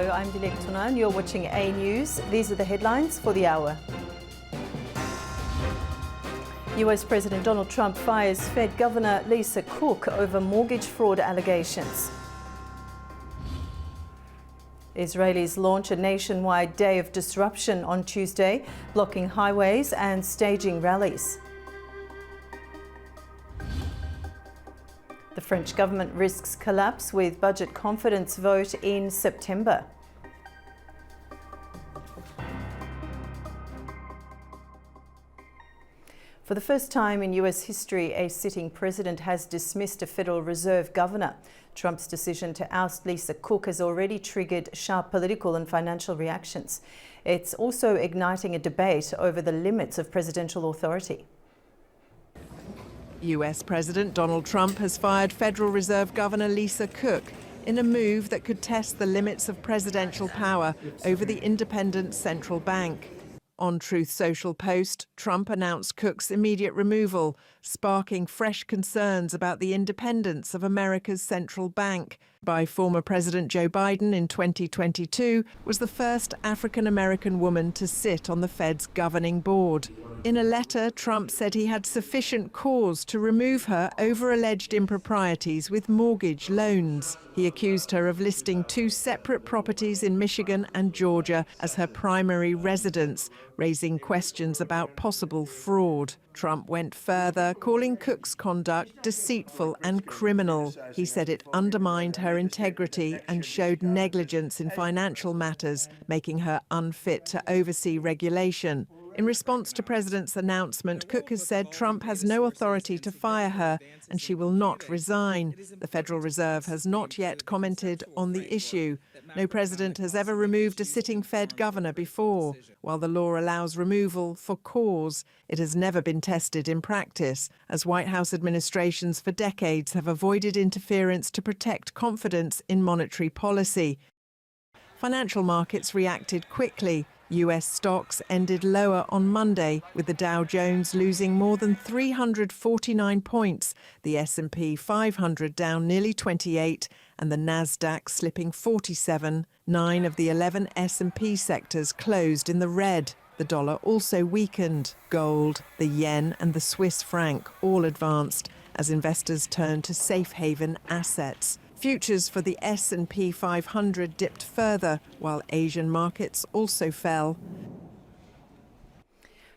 Hello, I'm Dilek Tunan. You're watching AnewZ. These are the headlines for the hour. US President Donald Trump fires Fed Governor Lisa Cook over mortgage fraud allegations. Israelis launch a nationwide day of disruption on Tuesday, blocking highways and staging rallies. The French government risks collapse with budget confidence vote in September. For the first time in US history, a sitting president has dismissed a Federal Reserve governor. Trump's decision to oust Lisa Cook has already triggered sharp political and financial reactions. It's also igniting a debate over the limits of presidential authority. US President Donald Trump has fired Federal Reserve Governor Lisa Cook in a move that could test the limits of presidential power over the independent central bank. On Truth Social post, Trump announced Cook's immediate removal, sparking fresh concerns about the independence of America's central bank. By former President Joe Biden in 2022, was the first African-American woman to sit on the Fed's governing board. In a letter, Trump said he had sufficient cause to remove her over alleged improprieties with mortgage loans. He accused her of listing two separate properties in Michigan and Georgia as her primary residence, raising questions about possible fraud. Trump went further, calling Cook's conduct deceitful and criminal. He said it undermined her integrity and showed negligence in financial matters, making her unfit to oversee regulation. In response to President's announcement, Cook has said Trump has no authority to fire her and she will not resign. The Federal Reserve has not yet commented on the issue. No president has ever removed a sitting Fed governor before. While the law allows removal for cause, it has never been tested in practice, as White House administrations for decades have avoided interference to protect confidence in monetary policy. Financial markets reacted quickly. US stocks ended lower on Monday, with the Dow Jones losing more than 349 points, the S&P 500 down nearly 28, and the Nasdaq slipping 47. 9 of the 11 S&P sectors closed in the red. The dollar also weakened. Gold, the yen and the Swiss franc all advanced as investors turned to safe haven assets. Futures for the S&P 500 dipped further, while Asian markets also fell.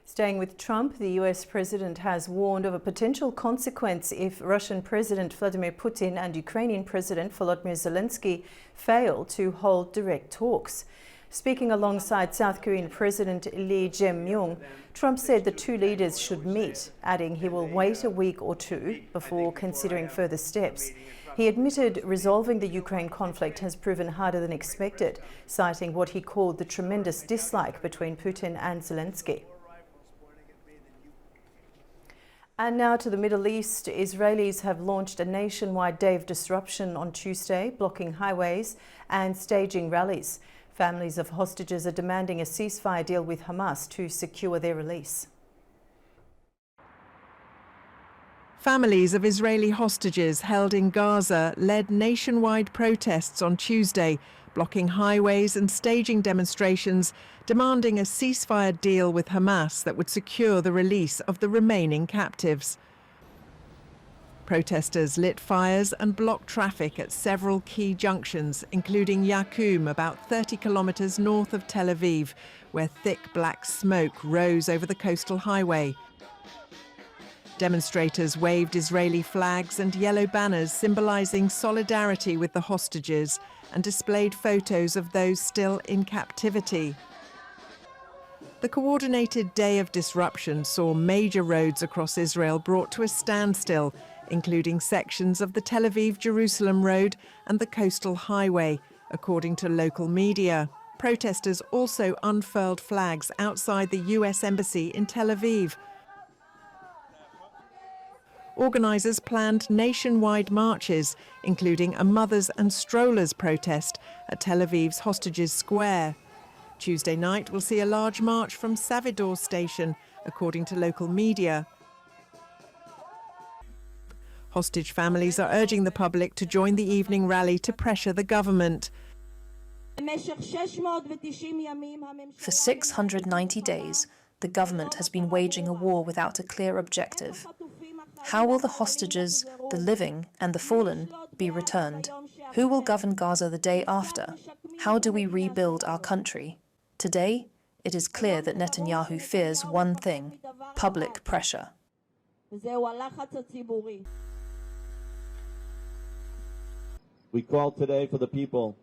Staying with Trump, the US president has warned of a potential consequence if Russian President Vladimir Putin and Ukrainian President Volodymyr Zelensky fail to hold direct talks. Speaking alongside South Korean President Lee Jae-myung, Trump said the two leaders should meet, adding he will wait a week or two before considering further steps. He admitted resolving the Ukraine conflict has proven harder than expected, citing what he called the tremendous dislike between Putin and Zelensky. And now to the Middle East. Israelis have launched a nationwide day of disruption on Tuesday, blocking highways and staging rallies. Families of hostages are demanding a ceasefire deal with Hamas to secure their release. Families of Israeli hostages held in Gaza led nationwide protests on Tuesday, blocking highways and staging demonstrations, demanding a ceasefire deal with Hamas that would secure the release of the remaining captives. Protesters lit fires and blocked traffic at several key junctions, including Yakum, about 30 kilometers north of Tel Aviv, where thick black smoke rose over the coastal highway. Demonstrators waved Israeli flags and yellow banners symbolizing solidarity with the hostages and displayed photos of those still in captivity. The coordinated day of disruption saw major roads across Israel brought to a standstill, including sections of the Tel Aviv-Jerusalem road and the coastal highway, according to local media. Protesters also unfurled flags outside the US Embassy in Tel Aviv. Organisers planned nationwide marches, including a mothers and strollers protest at Tel Aviv's Hostages Square. Tuesday night will see a large march from Savidor Station, according to local media. Hostage families are urging the public to join the evening rally to pressure the government. For 690 days, the government has been waging a war without a clear objective. How will the hostages, the living and the fallen, be returned? Who will govern Gaza the day after? How do we rebuild our country? Today, it is clear that Netanyahu fears one thing: public pressure. We call today for the people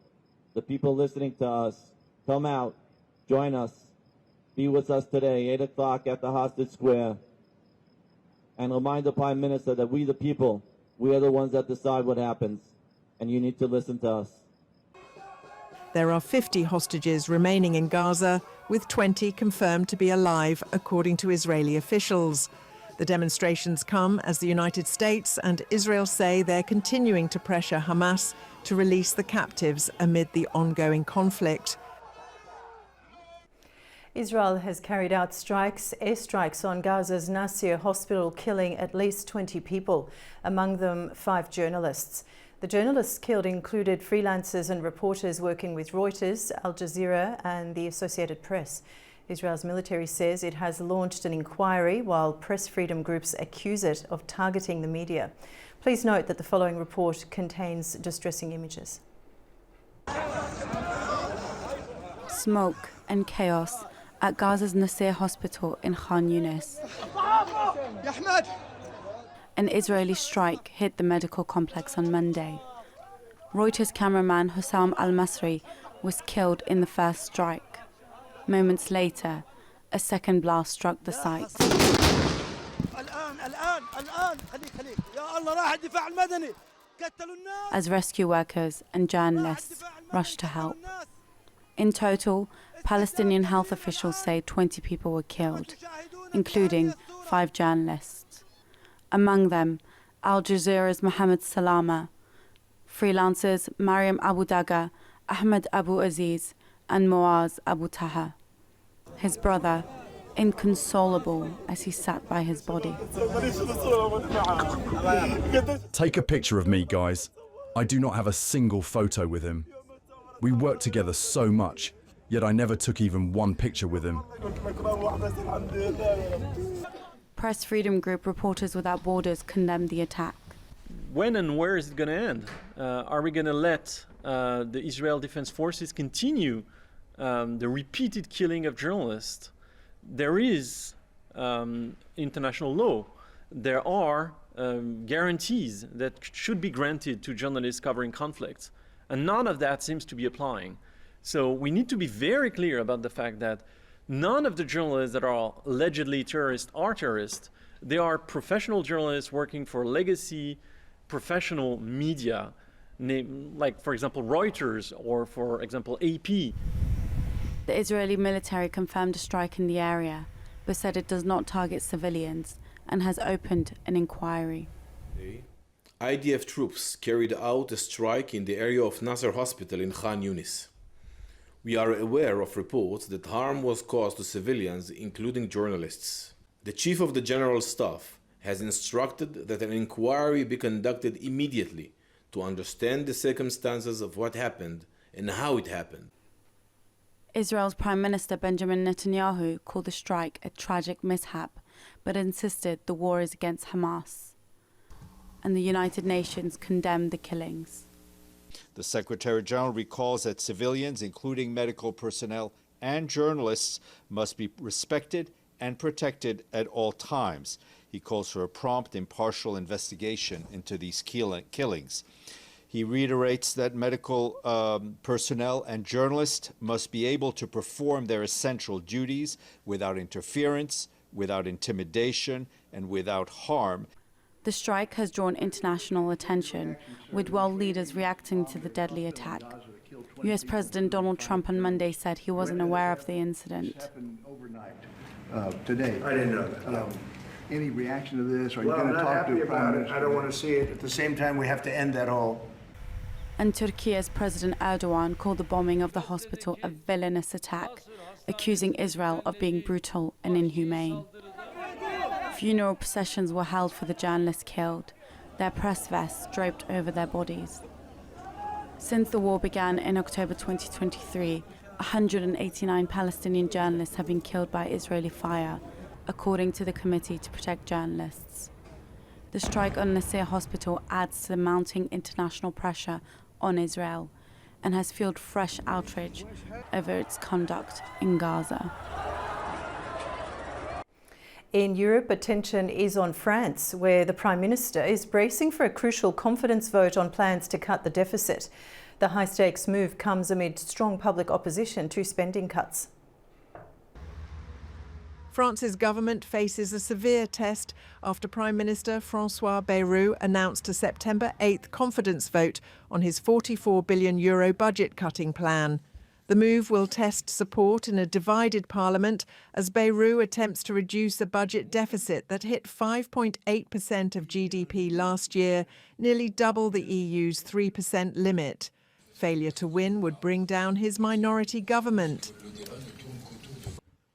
listening to us. Come out, join us, be with us today, 8 o'clock at the Hostage Square, and remind the Prime Minister that we, the people, we are the ones that decide what happens, and you need to listen to us. There are 50 hostages remaining in Gaza, with 20 confirmed to be alive, according to Israeli officials. The demonstrations come as the United States and Israel say they're continuing to pressure Hamas to release the captives amid the ongoing conflict. Israel has carried out airstrikes on Gaza's Nasser hospital, killing at least 20 people, among them 5 journalists. The journalists killed included freelancers and reporters working with Reuters, Al Jazeera and the Associated Press. Israel's military says it has launched an inquiry, while press freedom groups accuse it of targeting the media. Please note that the following report contains distressing images. Smoke and chaos at Gaza's Nasser hospital in Khan Yunis. An Israeli strike hit the medical complex on Monday. Reuters cameraman Hussam al-Masri was killed in the first strike. Moments later, a second blast struck the site. As rescue workers and journalists rushed to help. In total, Palestinian health officials say 20 people were killed, including 5 journalists. Among them, Al Jazeera's Mohammed Salama, freelancers Mariam Abu Daga, Ahmed Abu Aziz, and Muaz Abu Taha. His brother, inconsolable as he sat by his body. Take a picture of me, guys. I do not have a single photo with him. We worked together so much, yet I never took even one picture with him. Press freedom group Reporters Without Borders condemned the attack. When and where is it going to end? Are we going to let the Israel Defense Forces continue the repeated killing of journalists? There is international law. There are guarantees that should be granted to journalists covering conflicts, and none of that seems to be applying. So we need to be very clear about the fact that none of the journalists that are allegedly terrorists are terrorists. They are professional journalists working for legacy professional media, like, for example, Reuters or, for example, AP. The Israeli military confirmed a strike in the area, but said it does not target civilians and has opened an inquiry. IDF troops carried out a strike in the area of Nasser Hospital in Khan Yunis. We are aware of reports that harm was caused to civilians, including journalists. The Chief of the General Staff has instructed that an inquiry be conducted immediately to understand the circumstances of what happened and how it happened. Israel's Prime Minister Benjamin Netanyahu called the strike a tragic mishap, but insisted the war is against Hamas. And the United Nations condemned the killings. The Secretary General recalls that civilians, including medical personnel and journalists, must be respected and protected at all times. He calls for a prompt, impartial investigation into these killings. He reiterates that medical personnel and journalists must be able to perform their essential duties without interference, without intimidation, and without harm. The strike has drawn international attention, with world leaders reacting to the deadly attack. US President Donald Trump on Monday said he wasn't aware of the incident. Today. I didn't know that. No. Any reaction to this? Are you going to talk to the Prime Minister? I don't want to see it. At the same time, we have to end that all. And Turkey's President Erdogan called the bombing of the hospital a villainous attack, accusing Israel of being brutal and inhumane. Funeral processions were held for the journalists killed, their press vests draped over their bodies. Since the war began in October 2023, 189 Palestinian journalists have been killed by Israeli fire, according to the Committee to Protect Journalists. The strike on Nasser Hospital adds to the mounting international pressure on Israel and has fueled fresh outrage over its conduct in Gaza. In Europe, attention is on France, where the Prime Minister is bracing for a crucial confidence vote on plans to cut the deficit. The high-stakes move comes amid strong public opposition to spending cuts. France's government faces a severe test after Prime Minister François Bayrou announced a September 8th confidence vote on his €44 billion budget cutting plan. The move will test support in a divided parliament as Bayrou attempts to reduce a budget deficit that hit 5.8% of GDP last year, nearly double the EU's 3% limit. Failure to win would bring down his minority government.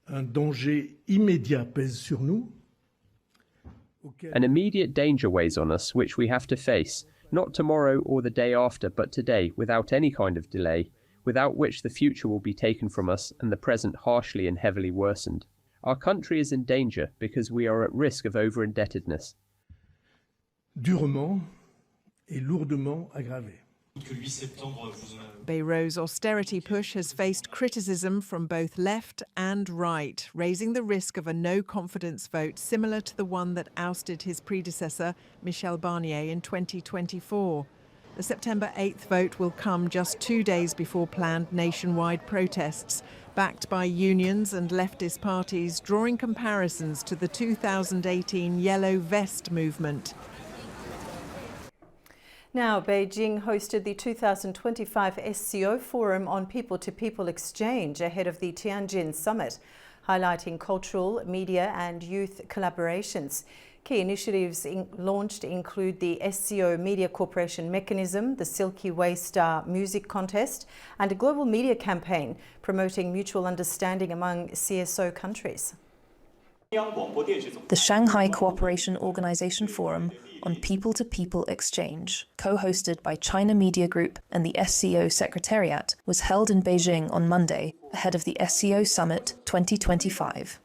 Un danger immédiat pèse sur nous. An immediate danger weighs on us, which we have to face, not tomorrow or the day after, but today, without any kind of delay, without which the future will be taken from us and the present harshly and heavily worsened. Our country is in danger because we are at risk of over-indebtedness. Durement et lourdement aggravé. Bayrou's austerity push has faced criticism from both left and right, raising the risk of a no-confidence vote similar to the one that ousted his predecessor, Michel Barnier, in 2024. The September 8th vote will come just 2 days before planned nationwide protests, backed by unions and leftist parties, drawing comparisons to the 2018 Yellow Vest movement. Now, Beijing hosted the 2025 SCO Forum on People-to-People Exchange ahead of the Tianjin Summit, highlighting cultural, media and youth collaborations. Key initiatives launched include the SCO Media Corporation Mechanism, the Silky Way Star Music Contest, and a global media campaign promoting mutual understanding among CSO countries. The Shanghai Cooperation Organization Forum on People-to-People Exchange, co-hosted by China Media Group and the SCO Secretariat, was held in Beijing on Monday ahead of the SCO Summit 2025.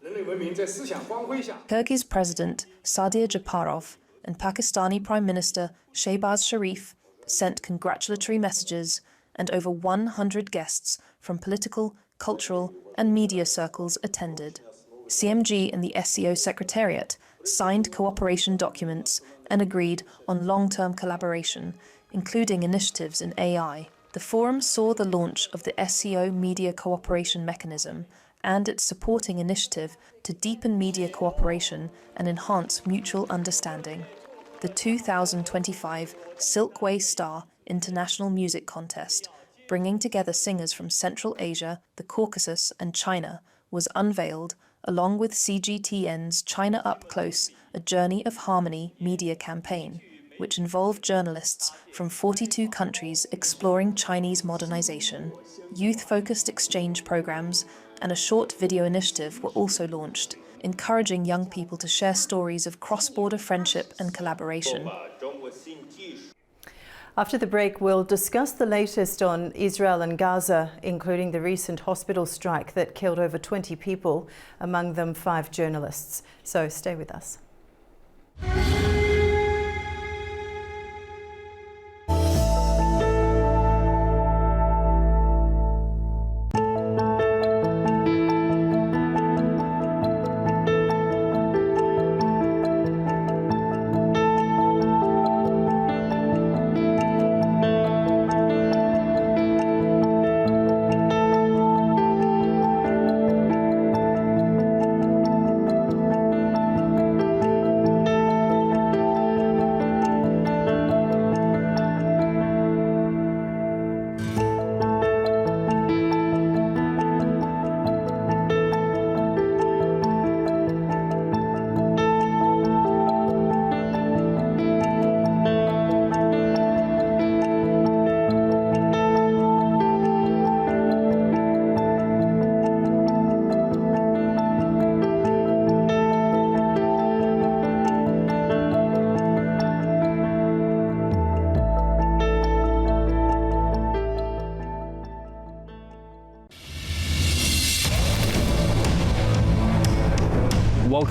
Kyrgyz President Sadir Japarov and Pakistani Prime Minister Shehbaz Sharif sent congratulatory messages, and over 100 guests from political, cultural and media circles attended. CMG and the SCO Secretariat signed cooperation documents and agreed on long-term collaboration, including initiatives in AI. The forum saw the launch of the SCO Media Cooperation Mechanism and its supporting initiative to deepen media cooperation and enhance mutual understanding. The 2025 Silk Way Star International Music Contest, bringing together singers from Central Asia, the Caucasus and China, was unveiled along with CGTN's China Up Close, a Journey of Harmony media campaign, which involved journalists from 42 countries exploring Chinese modernization. Youth-focused exchange programs and a short video initiative were also launched, encouraging young people to share stories of cross-border friendship and collaboration. After the break, we'll discuss the latest on Israel and Gaza, including the recent hospital strike that killed over 20 people, among them 5 journalists. So stay with us.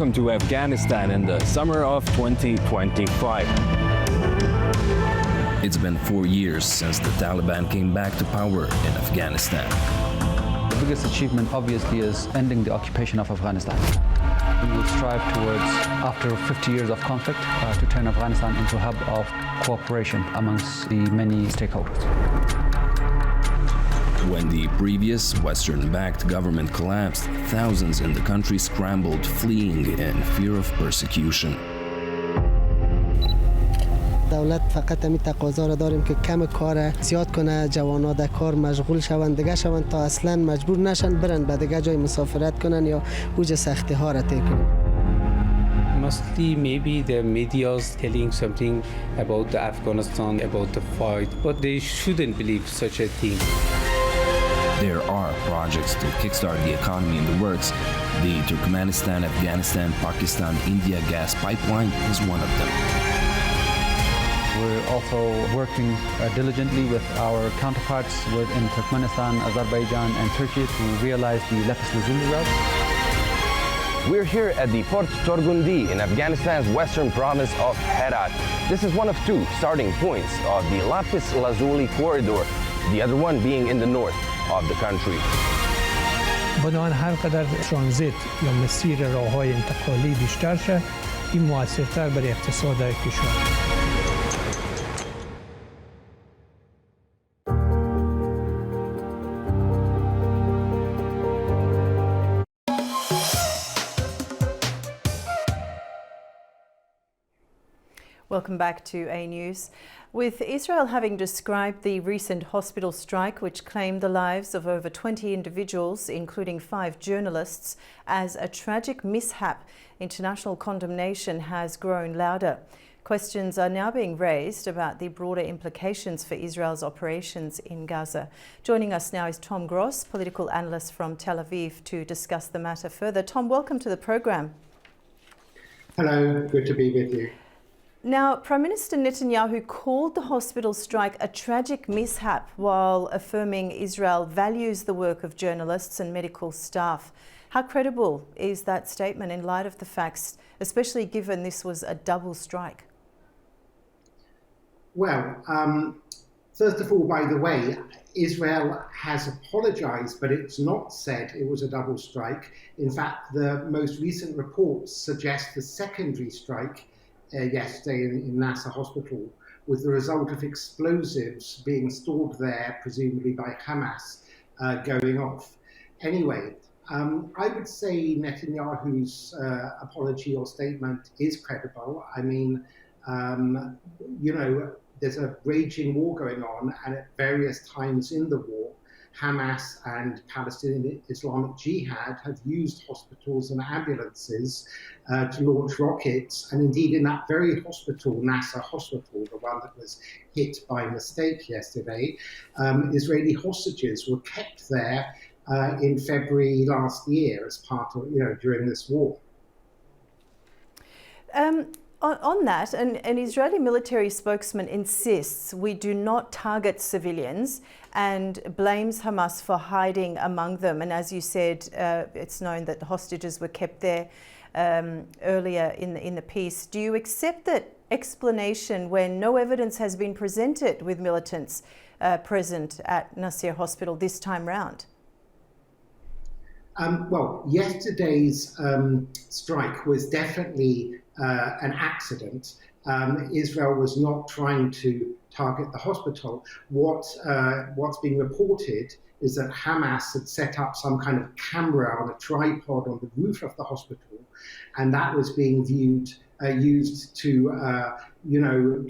welcome to Afghanistan in the summer of 2025. It's been 4 years since the Taliban came back to power in Afghanistan. The biggest achievement, obviously, is ending the occupation of Afghanistan. We will strive towards, after 50 years of conflict, to turn Afghanistan into a hub of cooperation amongst the many stakeholders. When the previous Western-backed government collapsed, thousands in the country scrambled, fleeing in fear of persecution. دولت فقط همین تقاضا را داریم که کم کار زیاد کنه، جوانا در کار مشغول شوند دیگه شوند تا اصلا مجبور نشن برن به دیگه جای مسافرت کنن یا اوج سختی ها را طی کنن. Mostly maybe the media is telling something about the Afghanistan, about the fight, but they shouldn't believe such a thing. There are projects to kickstart the economy in the works. The Turkmenistan, Afghanistan, Pakistan, India gas pipeline is one of them. We're also working diligently with our counterparts in Turkmenistan, Azerbaijan, and Turkey to realize the Lapis Lazuli route. We're here at the Port Torgundi in Afghanistan's western province of Herat. This is one of two starting points of the Lapis Lazuli corridor, the other one being in the north of the country. بنابراین هر قدر ترانزیت یا مسیر راه‌های انتقالی بیشتر شه، این موثرتر برای اقتصاد کشور. Welcome back to AnewZ. With Israel having described the recent hospital strike, which claimed the lives of over 20 individuals, including 5 journalists, as a tragic mishap, international condemnation has grown louder. Questions are now being raised about the broader implications for Israel's operations in Gaza. Joining us now is Tom Gross, political analyst from Tel Aviv, to discuss the matter further. Tom, welcome to the program. Hello, good to be with you. Now, Prime Minister Netanyahu called the hospital strike a tragic mishap while affirming Israel values the work of journalists and medical staff. How credible is that statement in light of the facts, especially given this was a double strike? Well, first of all, by the way, Israel has apologized, but it's not said it was a double strike. In fact, the most recent reports suggest the secondary strike yesterday in Nasser Hospital, with the result of explosives being stored there, presumably by Hamas, going off. Anyway, I would say Netanyahu's apology or statement is credible. I mean, you know, there's a raging war going on, and at various times in the war, Hamas and Palestinian Islamic Jihad have used hospitals and ambulances to launch rockets. And indeed, in that very hospital, Nasser Hospital, the one that was hit by mistake yesterday, Israeli hostages were kept there in February last year as part of, during this war. On that, an Israeli military spokesman insists we do not target civilians and blames Hamas for hiding among them. And as you said, it's known that the hostages were kept there earlier in the piece. Do you accept that explanation when no evidence has been presented with militants present at Nasser Hospital this time round? Well, yesterday's strike was definitely an accident. Israel was not trying to target the hospital. What's being reported is that Hamas had set up some kind of camera on a tripod on the roof of the hospital, and that was being used to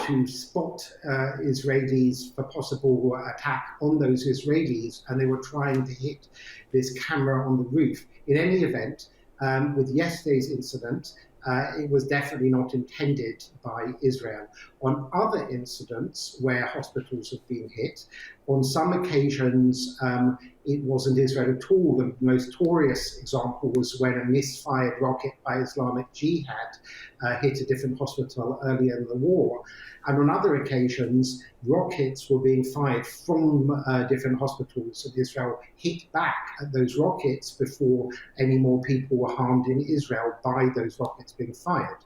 to spot Israelis for possible attack on those Israelis, and they were trying to hit this camera on the roof. In any event, with yesterday's incident, it was definitely not intended by Israel. On other incidents where hospitals have been hit, on some occasions it wasn't Israel at all. The most notorious example was when a misfired rocket by Islamic Jihad hit a different hospital earlier in the war. And on other occasions, rockets were being fired from different hospitals, and Israel hit back at those rockets before any more people were harmed in Israel by those rockets being fired.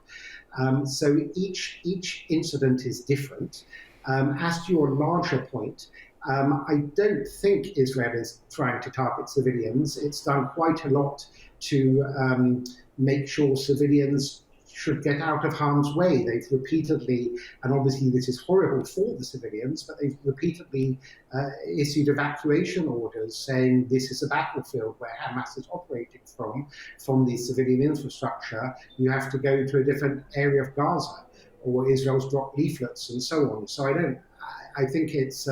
So each incident is different. As to your larger point, I don't think Israel is trying to target civilians. It's done quite a lot to make sure civilians should get out of harm's way. They've repeatedly, and obviously this is horrible for the civilians, but they've repeatedly issued evacuation orders saying this is a battlefield where Hamas is operating from the civilian infrastructure. You have to go to a different area of Gaza, or Israel's dropped leaflets and so on. So I think it's,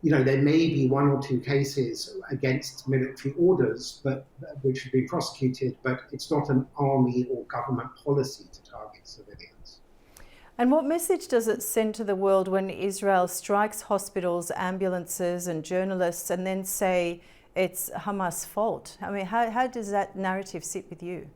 there may be one or two cases against military orders, but which should be prosecuted, but it's not an army or government policy to target civilians. And what message does it send to the world when Israel strikes hospitals, ambulances and journalists and then say it's Hamas' fault? I mean, how does that narrative sit with you?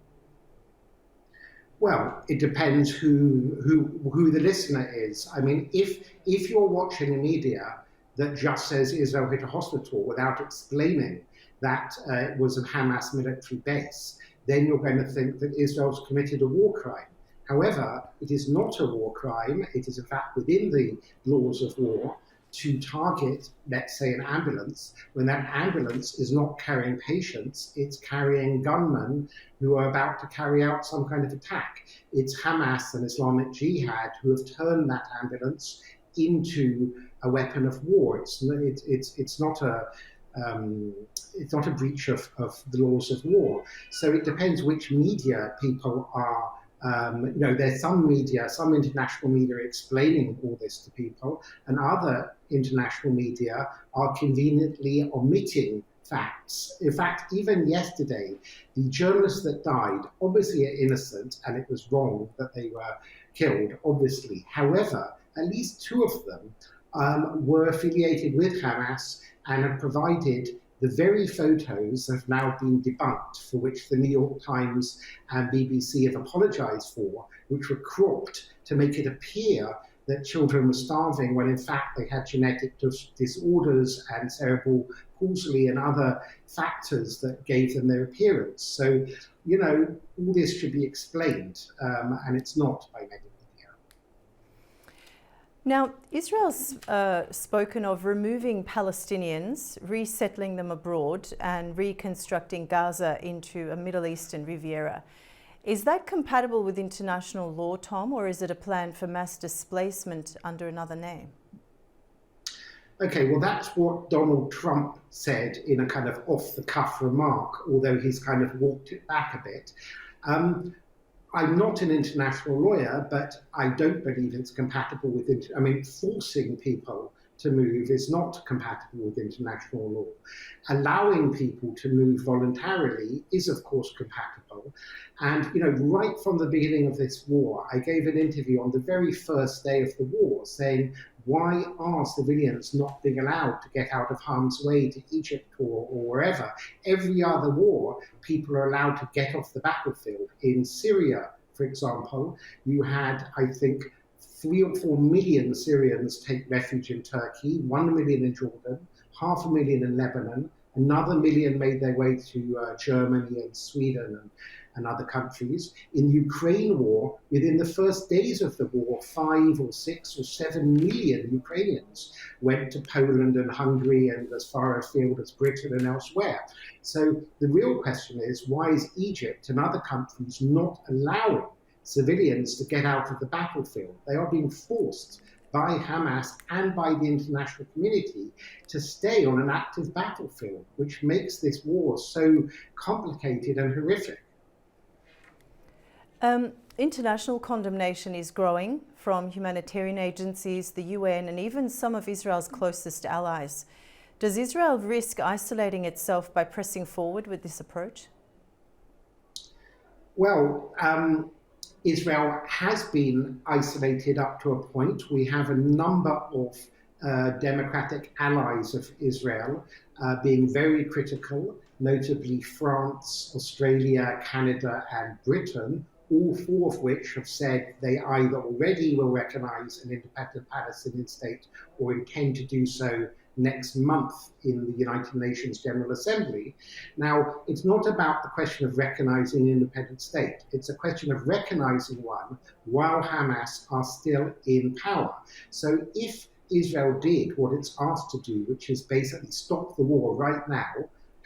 Well, it depends who the listener is. I mean, if you're watching media that just says Israel hit a hospital without explaining that it was a Hamas military base, then you're going to think that Israel's committed a war crime. However, it is not a war crime. It is in fact within the laws of war to target, let's say, an ambulance, when that ambulance is not carrying patients, it's carrying gunmen who are about to carry out some kind of attack. It's Hamas and Islamic Jihad who have turned that ambulance into a weapon of war. It's not a breach of the laws of war. So it depends which media people are. There's some media, some international media explaining all this to people, and other international media are conveniently omitting facts. In fact, even yesterday, the journalists that died obviously are innocent, and it was wrong that they were killed, obviously. However, at least two of them were affiliated with Hamas and have provided the very photos that have now been debunked, for which the New York Times and BBC have apologized for, which were cropped to make it appear that children were starving when in fact they had genetic disorders and cerebral palsy and other factors that gave them their appearance. So, all this should be explained, and it's not by many. Now, Israel's spoken of removing Palestinians, resettling them abroad and reconstructing Gaza into a Middle Eastern Riviera. Is that compatible with international law, Tom, or is it a plan for mass displacement under another name? Okay, well, that's what Donald Trump said in a kind of off-the-cuff remark, although he's kind of walked it back a bit. I'm not an international lawyer, but I don't believe it's compatible with, forcing people to move is not compatible with international law. Allowing people to move voluntarily is, of course, compatible. And, right from the beginning of this war, I gave an interview on the very first day of the war saying, why are civilians not being allowed to get out of harm's way to Egypt or wherever? Every other war, people are allowed to get off the battlefield. In Syria, for example, you had, I think, 3 or 4 million Syrians take refuge in Turkey, 1 million in Jordan, 500,000 in Lebanon, another million made their way to Germany and Sweden and other countries. In the Ukraine war, within the first days of the war, 5 or 6 or 7 million Ukrainians went to Poland and Hungary and as far afield as Britain and elsewhere. So the real question is, why is Egypt and other countries not allowing civilians to get out of the battlefield? They are being forced by Hamas and by the international community to stay on an active battlefield, which makes this war so complicated and horrific. International condemnation is growing from humanitarian agencies, the UN, and even some of Israel's closest allies. Does Israel risk isolating itself by pressing forward with this approach? Well, Israel has been isolated up to a point. We have a number of democratic allies of Israel being very critical, notably France, Australia, Canada, and Britain, all four of which have said they either already will recognize an independent Palestinian state or intend to do so next month in the United Nations General Assembly. Now, it's not about the question of recognizing an independent state. It's a question of recognizing one while Hamas are still in power. So if Israel did what it's asked to do, which is basically stop the war right now,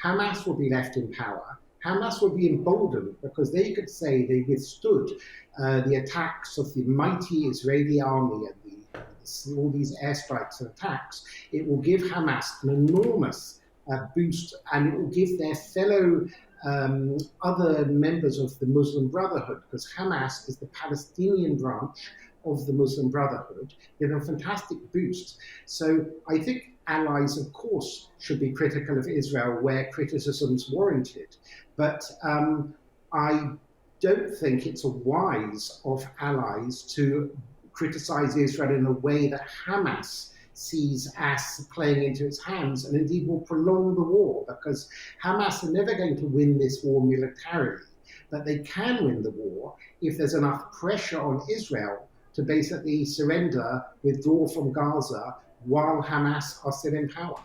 Hamas will be left in power. Hamas will be emboldened because they could say they withstood the attacks of the mighty Israeli army and all these airstrikes and attacks. It will give Hamas an enormous boost, and it will give their fellow other members of the Muslim Brotherhood, because Hamas is the Palestinian branch of the Muslim Brotherhood, give them a fantastic boost. So I think allies, of course, should be critical of Israel where criticism's warranted. But I don't think it's wise of allies to criticize Israel in a way that Hamas sees as playing into its hands, and indeed will prolong the war, because Hamas are never going to win this war militarily, but they can win the war if there's enough pressure on Israel to basically surrender, withdraw from Gaza while Hamas are still in power.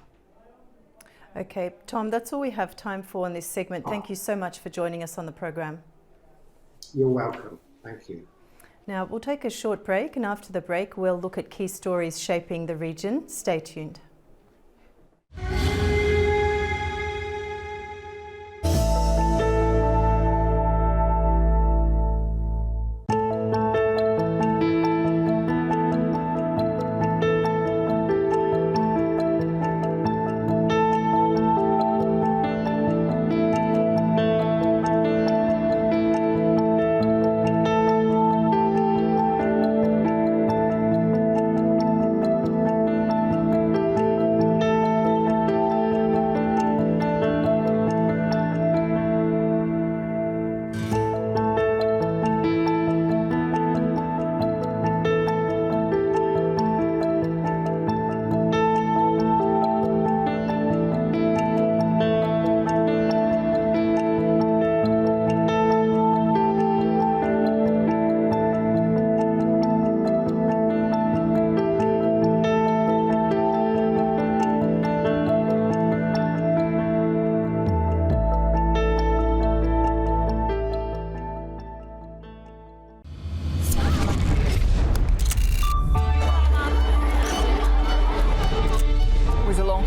Okay, Tom, that's all we have time for in this segment. Thank you so much for joining us on the program. You're welcome. Thank you. Now, we'll take a short break, and after the break, we'll look at key stories shaping the region. Stay tuned.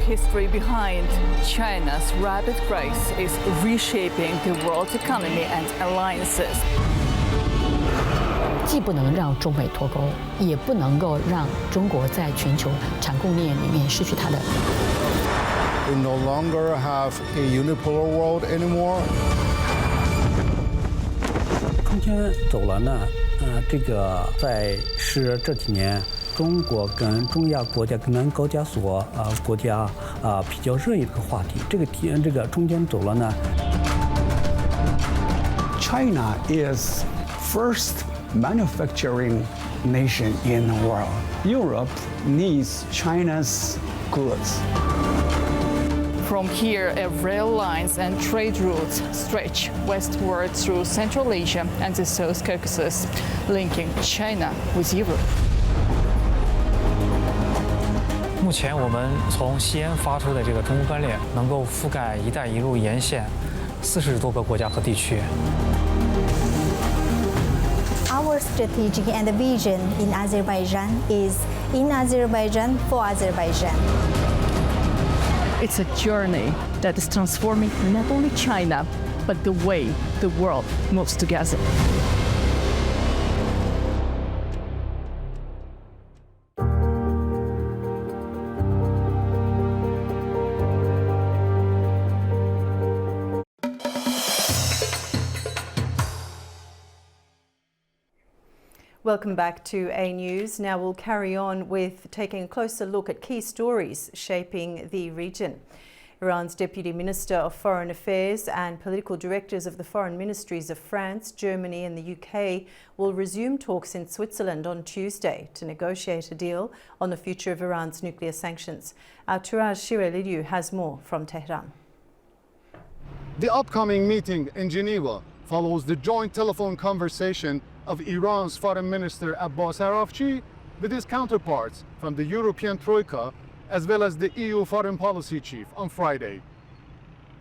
History behind China's rapid growth is reshaping the world economy and alliances. 既不能让中美脱钩，也不能够让中国在全球产供链里面失去它的。We no longer have a unipolar world anymore. 中间走了呢，这个是这几年。 中国跟中亚国家跟高加索国家比较热议的话题，这个中间走了呢。China is first manufacturing nation in the world. Europe needs China's goods. From here, rail lines and trade routes stretch westward through Central Asia and the South Caucasus, linking China with Europe. 目前我们从西安发出的这个中欧专列，能够覆盖“一带一路”沿线40多个国家和地区。Our strategy and vision in Azerbaijan is in Azerbaijan for Azerbaijan. It's a journey that is transforming not only China, but the way the world moves together. Welcome back to AnewZ. Now we'll carry on with taking a closer look at key stories shaping the region. Iran's Deputy Minister of Foreign Affairs and political directors of the foreign ministries of France, Germany and the UK will resume talks in Switzerland on Tuesday to negotiate a deal on the future of Iran's nuclear sanctions. Our Turaj Shirelidu has more from Tehran. The upcoming meeting in Geneva follows the joint telephone conversation of Iran's Foreign Minister Abbas Arafchi with his counterparts from the European Troika, as well as the EU Foreign Policy Chief on Friday.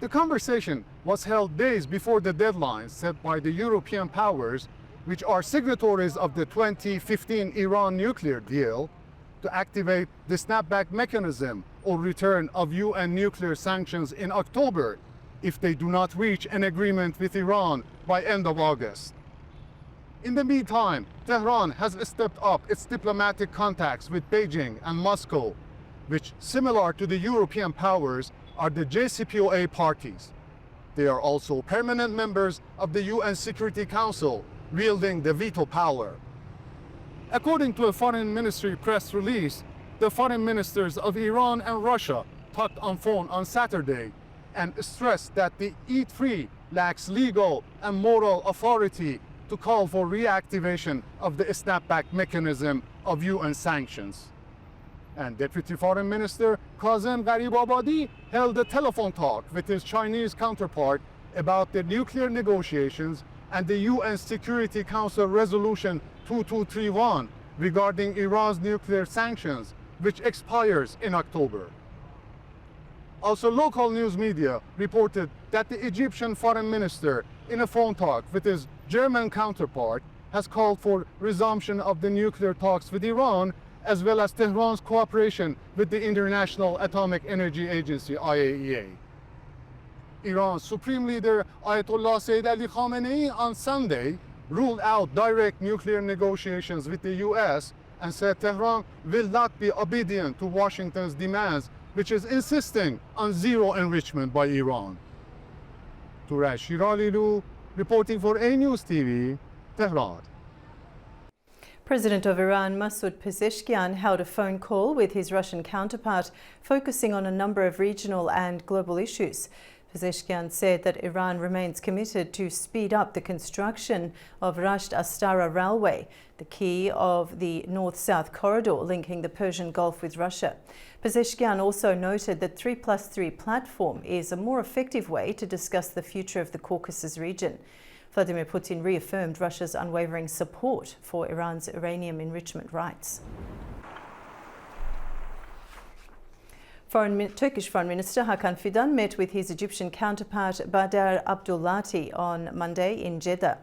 The conversation was held days before the deadline set by the European powers, which are signatories of the 2015 Iran nuclear deal, to activate the snapback mechanism or return of UN nuclear sanctions in October if they do not reach an agreement with Iran by end of August. In the meantime, Tehran has stepped up its diplomatic contacts with Beijing and Moscow, which, similar to the European powers, are the JCPOA parties. They are also permanent members of the UN Security Council, wielding the veto power. According to a foreign ministry press release, the foreign ministers of Iran and Russia talked on phone on Saturday and stressed that the E3 lacks legal and moral authority to call for reactivation of the snapback mechanism of UN sanctions. And Deputy Foreign Minister Kazem Garibabadi held a telephone talk with his Chinese counterpart about the nuclear negotiations and the UN Security Council Resolution 2231 regarding Iran's nuclear sanctions, which expires in October. Also, local news media reported that the Egyptian foreign minister, in a phone talk with his German counterpart, has called for resumption of the nuclear talks with Iran, as well as Tehran's cooperation with the International Atomic Energy Agency, IAEA. Iran's Supreme Leader Ayatollah Sayyid Ali Khamenei on Sunday ruled out direct nuclear negotiations with the US and said Tehran will not be obedient to Washington's demands, which is insisting on zero enrichment by Iran. Turaj Shirelidu, reporting for AnewZ TV, Tehran. President of Iran, Masoud Pezeshkian, held a phone call with his Russian counterpart, focusing on a number of regional and global issues. Pezeshkian said that Iran remains committed to speed up the construction of Rasht-Astara Railway, the key of the north-south corridor linking the Persian Gulf with Russia. Pezeshkian also noted that 3+3 platform is a more effective way to discuss the future of the Caucasus region. Vladimir Putin reaffirmed Russia's unwavering support for Iran's uranium enrichment rights. Turkish Foreign Minister Hakan Fidan met with his Egyptian counterpart Badr Abdulati on Monday in Jeddah.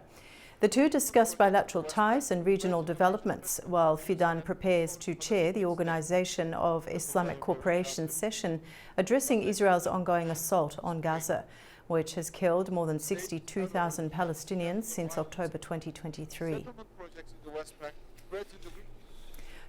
The two discussed bilateral ties and regional developments, while Fidan prepares to chair the Organization of Islamic Cooperation session addressing Israel's ongoing assault on Gaza, which has killed more than 62,000 Palestinians since October 2023.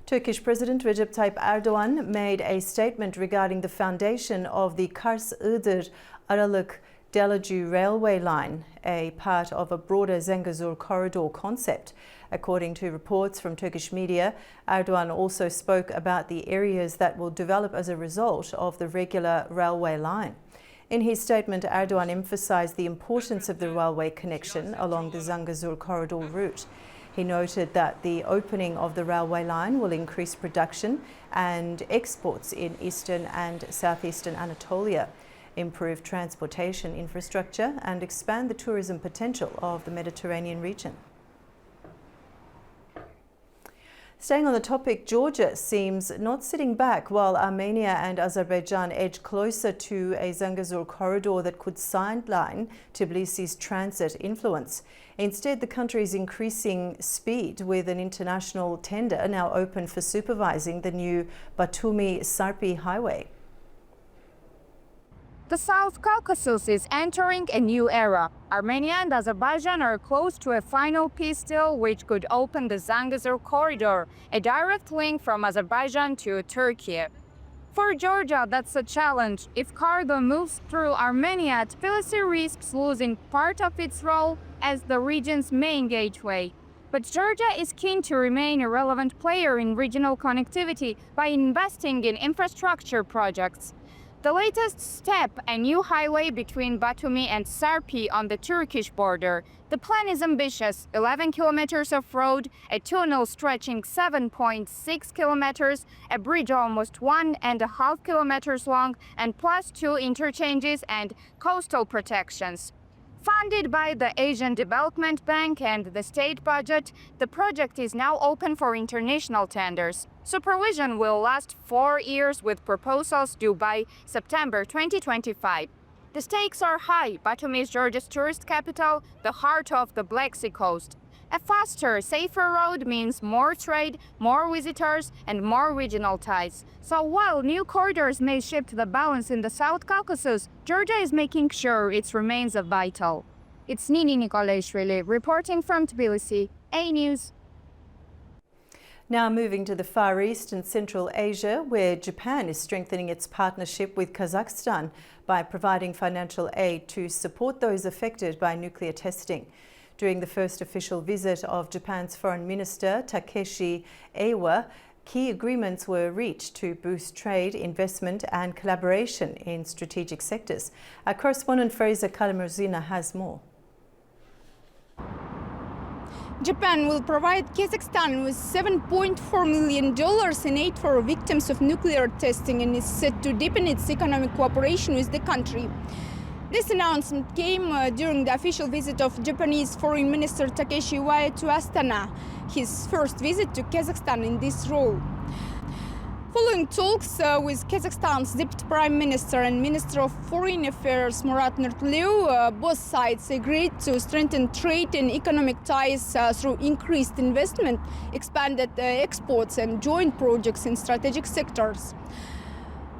Turkish President Recep Tayyip Erdogan made a statement regarding the foundation of the Kars-Iğdır Aralık-Delaju railway line, a part of a broader Zangezur corridor concept. According to reports from Turkish media, Erdogan also spoke about the areas that will develop as a result of the regular railway line. In his statement, Erdogan emphasized the importance of the railway connection along the Zangezur corridor route. He noted that the opening of the railway line will increase production and exports in eastern and southeastern Anatolia, improve transportation infrastructure, and expand the tourism potential of the Mediterranean region. Staying on the topic, Georgia seems not sitting back while Armenia and Azerbaijan edge closer to a Zangezur corridor that could sideline Tbilisi's transit influence. Instead, the country is increasing speed with an international tender now open for supervising the new Batumi-Sarpi highway. The South Caucasus is entering a new era. Armenia and Azerbaijan are close to a final peace deal which could open the Zangezur corridor, a direct link from Azerbaijan to Turkey. For Georgia, that's a challenge. If cargo moves through Armenia, Tbilisi risks losing part of its role as the region's main gateway. But Georgia is keen to remain a relevant player in regional connectivity by investing in infrastructure projects. The latest step, a new highway between Batumi and Sarpi on the Turkish border. The plan is ambitious: 11 kilometers of road, a tunnel stretching 7.6 kilometers, a bridge almost 1.5 kilometers long, and plus 2 interchanges and coastal protections. Funded by the Asian Development Bank and the state budget, the project is now open for international tenders. Supervision will last 4 years with proposals due by September 2025. The stakes are high. Batumi is Georgia's tourist capital, the heart of the Black Sea coast. A faster, safer road means more trade, more visitors, and more regional ties. So while new corridors may shift the balance in the South Caucasus, Georgia is making sure it remains vital. It's Nini Nikolaishvili reporting from Tbilisi, AnewZ. Now moving to the Far East and Central Asia, where Japan is strengthening its partnership with Kazakhstan by providing financial aid to support those affected by nuclear testing. During the first official visit of Japan's Foreign Minister Takeshi Eiwa, key agreements were reached to boost trade, investment and collaboration in strategic sectors. Our correspondent Fraser Kalamuzina has more. Japan will provide Kazakhstan with $7.4 million in aid for victims of nuclear testing and is set to deepen its economic cooperation with the country. This announcement came during the official visit of Japanese Foreign Minister Takeshi Eiwa to Astana, his first visit to Kazakhstan in this role. Following talks with Kazakhstan's Deputy Prime Minister and Minister of Foreign Affairs Murat Nurtliu, both sides agreed to strengthen trade and economic ties through increased investment, expanded exports and joint projects in strategic sectors.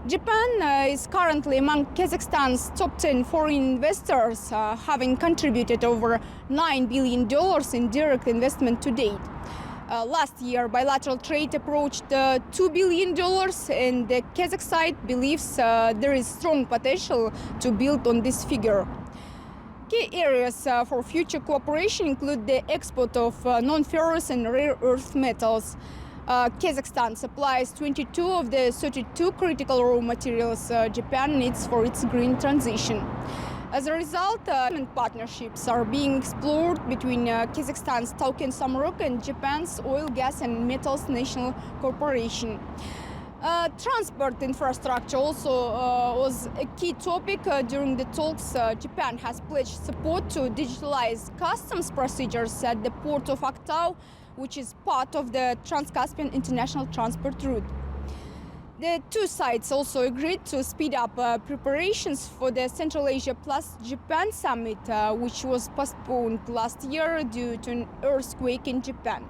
Japan is currently among Kazakhstan's top 10 foreign investors, having contributed over $9 billion in direct investment to date. Last year, bilateral trade approached $2 billion, and the Kazakh side believes there is strong potential to build on this figure. Key areas for future cooperation include the export of non-ferrous and rare earth metals. Kazakhstan supplies 22 of the 32 critical raw materials Japan needs for its green transition. As a result, partnerships are being explored between Kazakhstan's Tauken Samruk and Japan's Oil, Gas and Metals National Corporation. Transport infrastructure also was a key topic during the talks. Japan has pledged support to digitalize customs procedures at the port of Aktau, which is part of the Trans-Caspian International Transport Route. The two sides also agreed to speed up preparations for the Central Asia plus Japan summit, which was postponed last year due to an earthquake in Japan.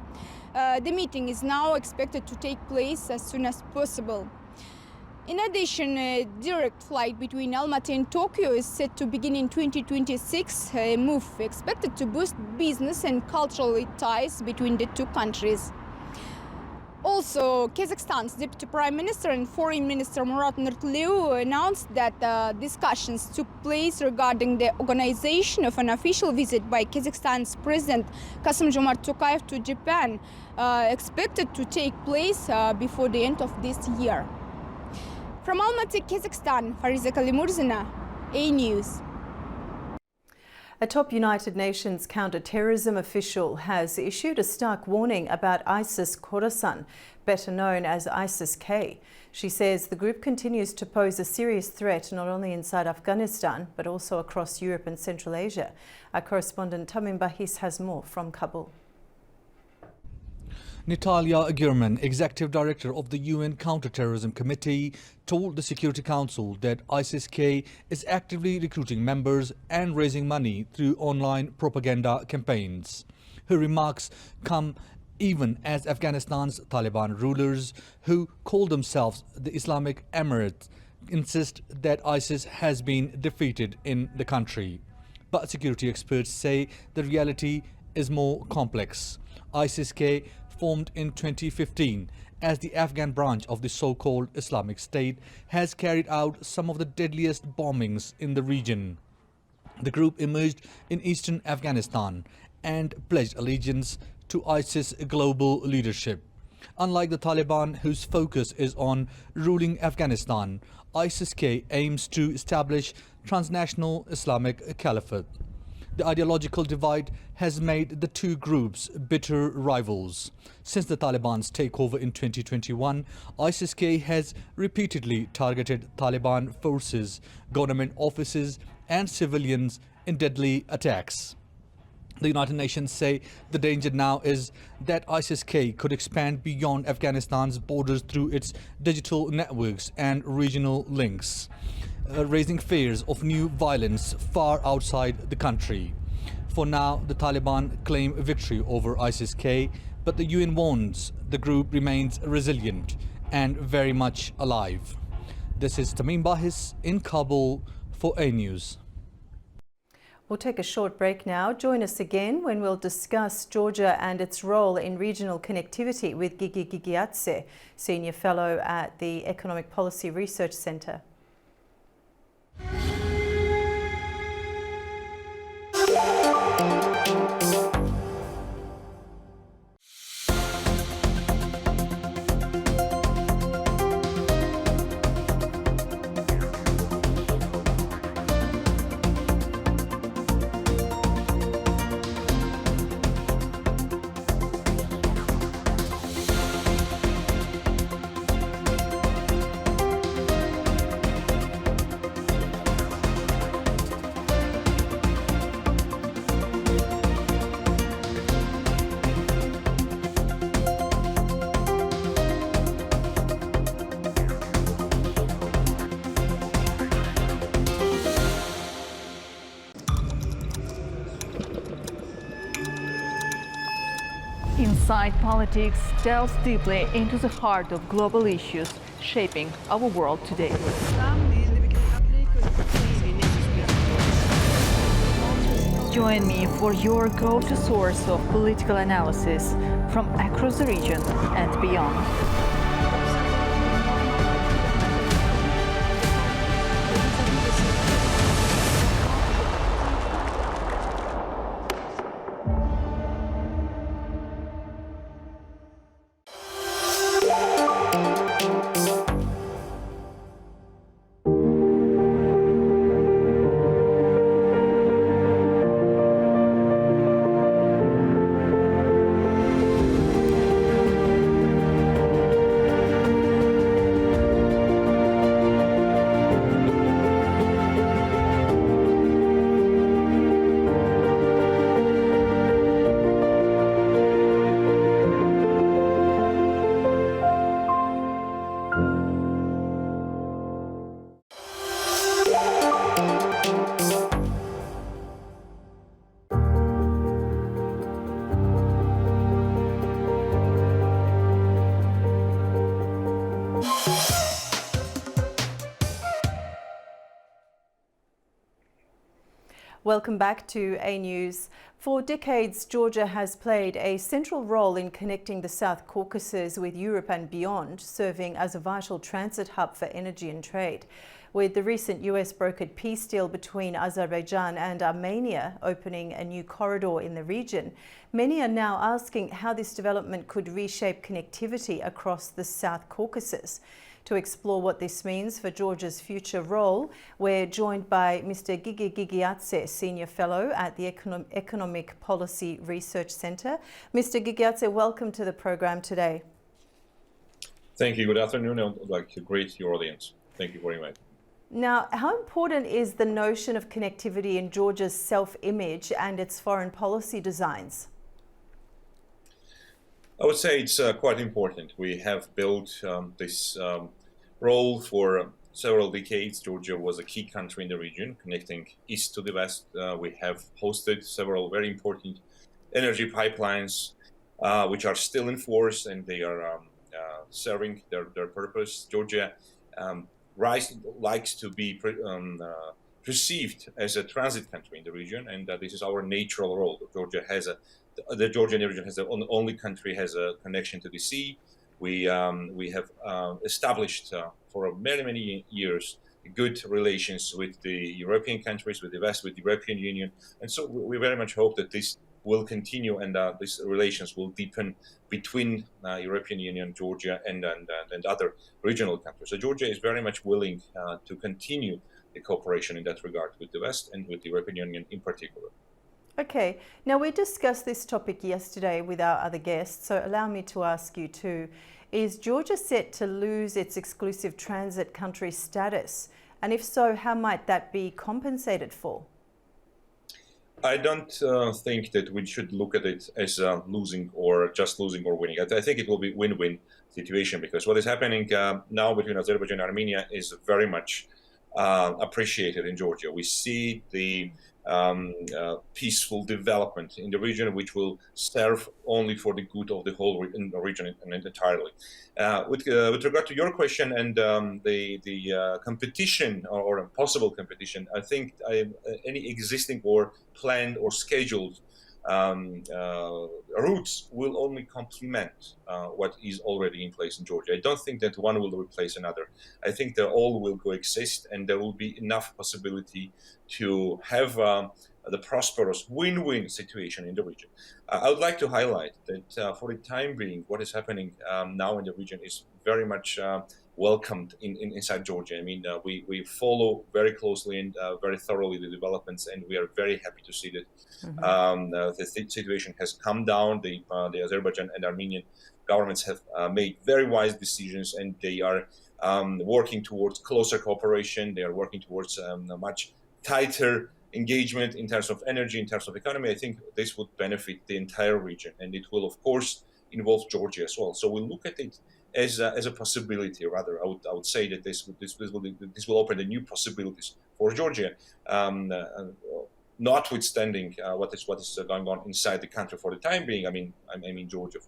The meeting is now expected to take place as soon as possible. In addition, a direct flight between Almaty and Tokyo is set to begin in 2026, a move expected to boost business and cultural ties between the two countries. Also, Kazakhstan's Deputy Prime Minister and Foreign Minister Murat Nurtliu announced that discussions took place regarding the organization of an official visit by Kazakhstan's President Kassym-Jomart Tokayev to Japan, expected to take place before the end of this year. From Almaty, Kazakhstan, Fariza Kalimurzina, AnewZ. A top United Nations counter-terrorism official has issued a stark warning about ISIS Khorasan, better known as ISIS-K. She says the group continues to pose a serious threat not only inside Afghanistan, but also across Europe and Central Asia. Our correspondent Tamim Bahis has more from Kabul. Natalia Gurman, Executive Director of the UN Counterterrorism Committee, told the Security Council that ISIS-K is actively recruiting members and raising money through online propaganda campaigns. Her remarks come even as Afghanistan's Taliban rulers, who call themselves the Islamic Emirates, insist that ISIS has been defeated in the country. But security experts say the reality is more complex. ISIS-K formed in 2015 as the Afghan branch of the so-called Islamic State, has carried out some of the deadliest bombings in the region. The group emerged in eastern Afghanistan and pledged allegiance to ISIS global leadership. Unlike the Taliban, whose focus is on ruling Afghanistan, ISIS-K aims to establish transnational Islamic caliphate. The ideological divide has made the two groups bitter rivals. Since the Taliban's takeover in 2021, ISIS-K has repeatedly targeted Taliban forces, government offices and civilians in deadly attacks. The United Nations say the danger now is that ISIS-K could expand beyond Afghanistan's borders through its digital networks and regional links, raising fears of new violence far outside the country. For now, the Taliban claim victory over ISIS-K, but the UN warns the group remains resilient and very much alive. This is Tamim Bahis in Kabul for AnewZ. We'll take a short break now. Join us again when we'll discuss Georgia and its role in regional connectivity with Gigi Gigiatse, Senior Fellow at the Economic Policy Research Centre. Inside Politics delves deeply into the heart of global issues shaping our world today. Join me for your go-to source of political analysis from across the region and beyond. Welcome back to AnewZ. For decades, Georgia has played a central role in connecting the South Caucasus with Europe and beyond, serving as a vital transit hub for energy and trade. With the recent US-brokered peace deal between Azerbaijan and Armenia opening a new corridor in the region, many are now asking how this development could reshape connectivity across the South Caucasus. To explore what this means for Georgia's future role, we're joined by Mr. Gigi Gigiatse, Senior Fellow at the Economic Policy Research Centre. Mr. Gigiatse, welcome to the program today. Thank you. Good afternoon. I would like to greet your audience. Thank you very much. Now, how important is the notion of connectivity in Georgia's self-image and its foreign policy designs? I would say it's quite important. We have built this role for several decades. Georgia was a key country in the region, connecting east to the west. We have hosted several very important energy pipelines, which are still in force, and they are serving their purpose. Georgia likes to be perceived as a transit country in the region, and this is our natural role. The Georgian region has the only country has a connection to the sea. We have established for many years good relations with the European countries, with the West, with the European Union, and so we very much hope that this will continue, and these relations will deepen between European Union, Georgia, and other regional countries. So Georgia is very much willing to continue the cooperation in that regard with the West and with the European Union in particular. Okay, now we discussed this topic yesterday with our other guests, so allow me to ask you too. Is Georgia set to lose its exclusive transit country status? And if so, how might that be compensated for? I don't think that we should look at it as losing or just losing or winning. I think it will be win-win situation, because what is happening now between Azerbaijan and Armenia is very much appreciated in Georgia. We see the peaceful development in the region, which will serve only for the good of the whole region entirely. With regard to your question and the competition or a possible competition, I think any existing or planned or scheduled routes will only complement what is already in place in Georgia. I don't think that one will replace another. I think they all will coexist, and there will be enough possibility to have the prosperous win-win situation in the region. I would like to highlight that for the time being, what is happening now in the region is very much welcomed inside Georgia. I mean, we follow very closely and very thoroughly the developments, and we are very happy to see that the situation has come down. The Azerbaijan and Armenian governments have made very wise decisions, and they are working towards closer cooperation. They are working towards a much tighter engagement in terms of energy, in terms of economy. I think this would benefit the entire region, and it will, of course, involve Georgia as well. So we look at it as a possibility. Rather, I would say that this will open the new possibilities for Georgia, notwithstanding what is going on inside the country for the time being. I mean Georgia,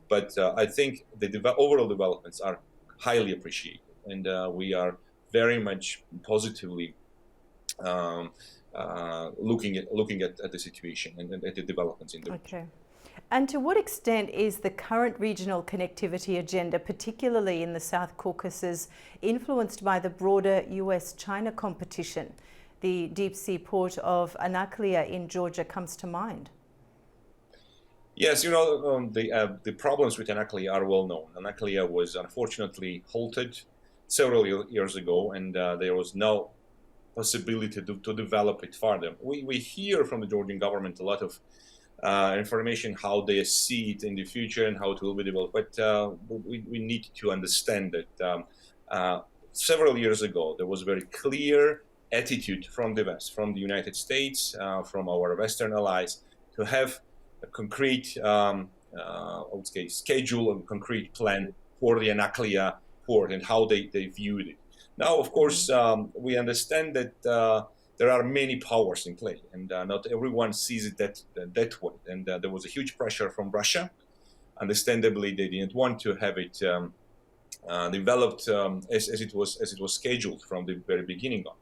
but I think the overall developments are highly appreciated, and we are very much positively looking at the situation and at the developments in the region. Okay. And to what extent is the current regional connectivity agenda, particularly in the South Caucasus, influenced by the broader US-China competition? The deep sea port of Anaklia in Georgia comes to mind. Yes, you know, the problems with Anaklia are well known. Anaklia was unfortunately halted several years ago, and there was no possibility to develop it further. We hear from the Georgian government a lot of information how they see it in the future and how it will be developed, but we need to understand that several years ago there was a very clear attitude from the West, from the United States, from our Western allies, to have a concrete schedule and concrete plan for the Anaklia port and how they viewed it. Now, of course, we understand that there are many powers in play, and not everyone sees it that way. And there was a huge pressure from Russia. Understandably, they didn't want to have it developed as it was scheduled from the very beginning on.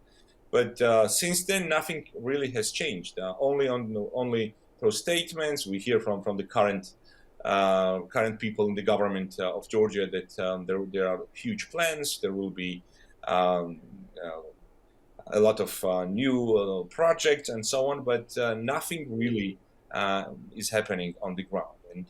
But since then, nothing really has changed. Only through statements we hear from the current people in the government of Georgia that there are huge plans. There will be a lot of new projects and so on, but nothing really is happening on the ground. And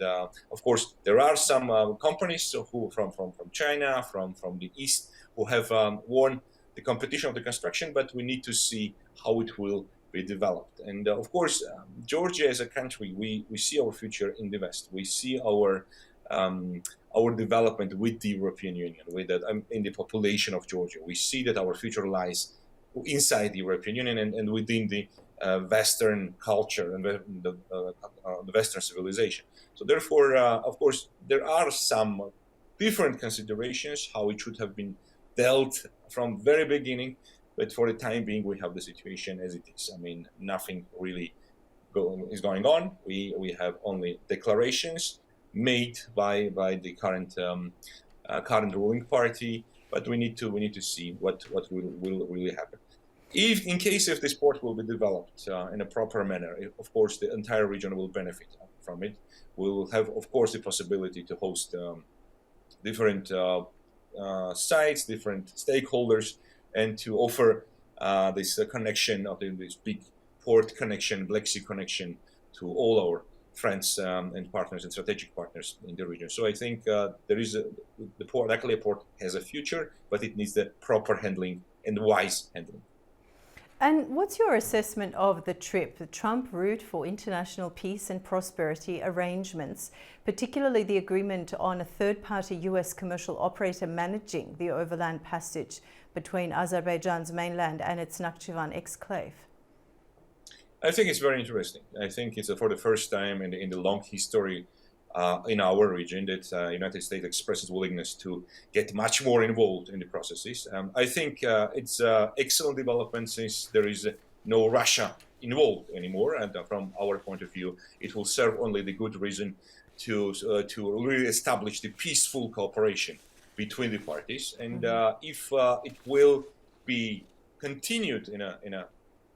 of course, there are some companies who from China, from the East, who have won the competition of the construction, but we need to see how it will be developed. And of course, Georgia as a country, we see our future in the West. We see our development with the European Union, with that in the population of Georgia. We see that our future lies inside the European Union and within the Western culture and the Western civilization. So therefore, of course, there are some different considerations how it should have been dealt from very beginning, but for the time being, we have the situation as it is. I mean, nothing really is going on. We have only declarations made by the current ruling party, but we need to see what will really happen. If in case if this port will be developed in a proper manner, of course the entire region will benefit from it. We will have, of course, the possibility to host different sites, different stakeholders, and to offer this connection of this big port connection, Black Sea connection, to all our friends and partners and strategic partners in the region. So I think the port, Dakle port has a future, but it needs the proper handling and wise handling. And what's your assessment of the trip, the Trump route for international peace and prosperity arrangements, particularly the agreement on a third-party US commercial operator managing the overland passage between Azerbaijan's mainland and its Nakhchivan exclave? I think it's very interesting. I think it's for the first time in the long history in our region that the United States expresses willingness to get much more involved in the processes. I think it's excellent development since there is no Russia involved anymore, and from our point of view, it will serve only the good reason to really establish the peaceful cooperation between the parties. And if it will be continued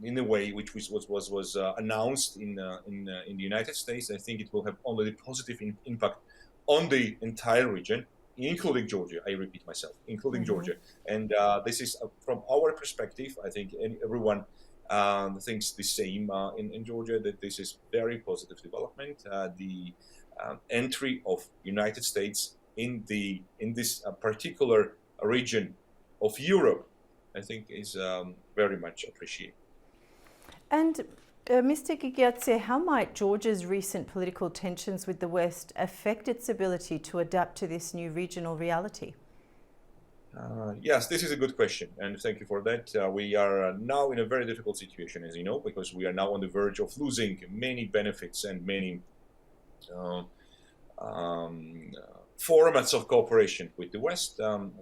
in a way which was announced in the United States, I think it will have only a positive impact on the entire region, including Georgia. I repeat myself, including Georgia. And this is from our perspective. I think everyone thinks the same in Georgia, that this is very positive development. The entry of United States in this particular region of Europe, I think, is very much appreciated. And Mr. Gigyatse, how might Georgia's recent political tensions with the West affect its ability to adapt to this new regional reality? Yes, this is a good question, and thank you for that. We are now in a very difficult situation, as you know, because we are now on the verge of losing many benefits and many formats of cooperation with the West.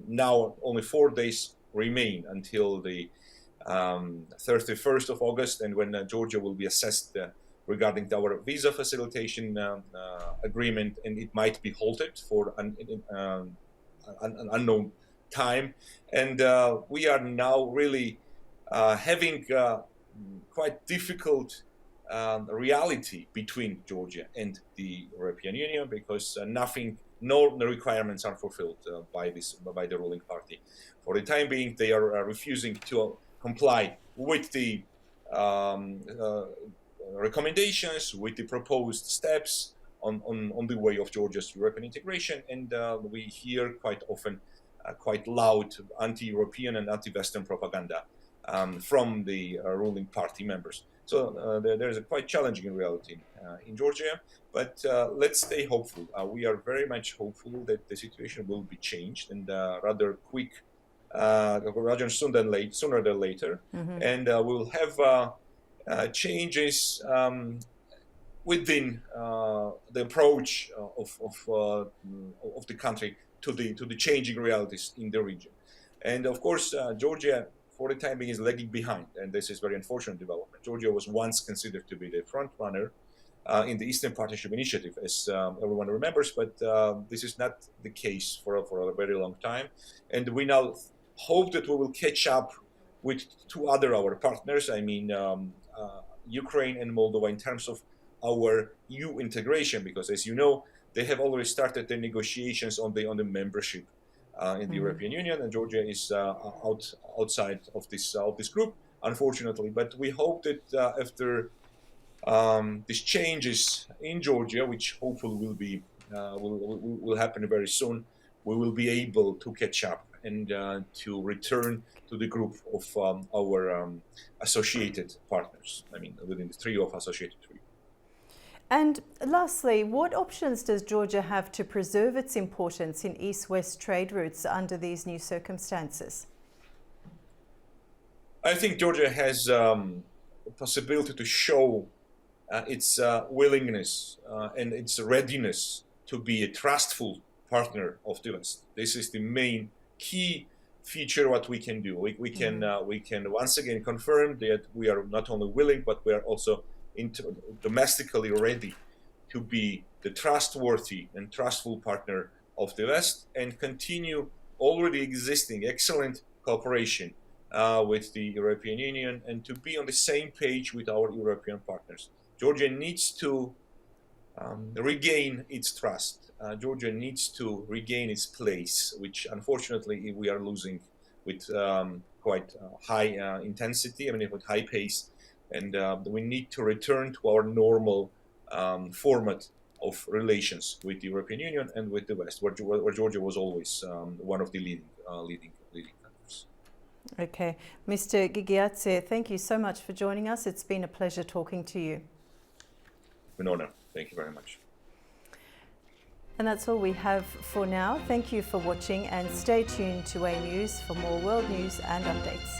Now only 4 days remain until the 31st of August, and when Georgia will be assessed regarding our visa facilitation agreement, and it might be halted for an unknown time. And we are now really having quite difficult reality between Georgia and the European Union, because no requirements are fulfilled by the ruling party. For the time being, they are refusing to comply with the recommendations, with the proposed steps on the way of Georgia's European integration, and we hear quite often quite loud anti-European and anti-Western propaganda from the ruling party members. So there's a quite challenging reality in Georgia, but let's stay hopeful. We are very much hopeful that the situation will be changed, and rather quick, rather sooner than later, and we'll have changes within the approach of the country to the changing realities in the region. And of course, Georgia, for the time being, is lagging behind, and this is very unfortunate development. Georgia was once considered to be the front runner in the Eastern Partnership Initiative, as everyone remembers, but this is not the case for a very long time. And we now hope that we will catch up with our partners, I mean Ukraine and Moldova, in terms of our EU integration, because, as you know, they have already started their negotiations on the membership in the European Union, and Georgia is outside of this group, unfortunately. But we hope that after these changes in Georgia, which hopefully will happen very soon, we will be able to catch up and to return to the group of our associated partners. I mean, within the trio of associated three. And lastly, what options does Georgia have to preserve its importance in East-West trade routes under these new circumstances? I think Georgia has a possibility to show its willingness and its readiness to be a trustful partner of the West. This is the main key feature what we can do. We can once again confirm that we are not only willing, but we are also domestically ready to be the trustworthy and trustful partner of the West, and continue already existing excellent cooperation with the European Union, and to be on the same page with our European partners. Georgia needs to regain its trust. Georgia needs to regain its place, which unfortunately we are losing with quite high intensity, I mean, with high pace. And we need to return to our normal format of relations with the European Union and with the West, where Georgia was always one of the leading countries. Okay, Mr. Gigiatse, thank you so much for joining us. It's been a pleasure talking to you. An honor. Thank you very much. And that's all we have for now. Thank you for watching and stay tuned to AnewZ for more world news and updates.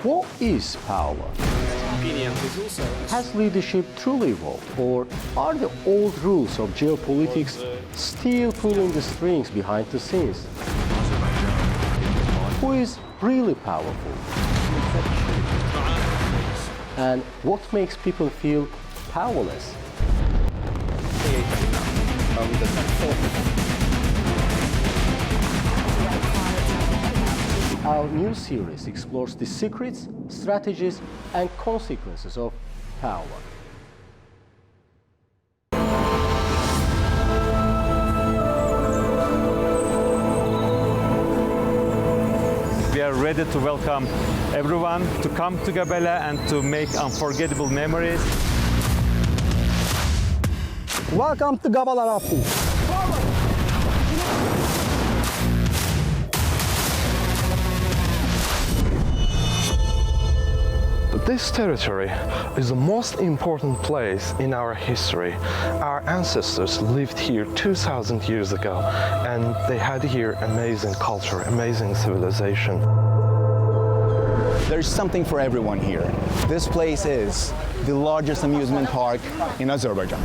What is power? Has leadership truly evolved, or are the old rules of geopolitics still pulling the strings behind the scenes? Who is really powerful? And what makes people feel powerless? Our new series explores the secrets, strategies, and consequences of power. We are ready to welcome everyone to come to Gabela and to make unforgettable memories. Welcome to Gabala Rafi. This territory is the most important place in our history. Our ancestors lived here 2,000 years ago, and they had here amazing culture, amazing civilization. There's something for everyone here. This place is the largest amusement park in Azerbaijan.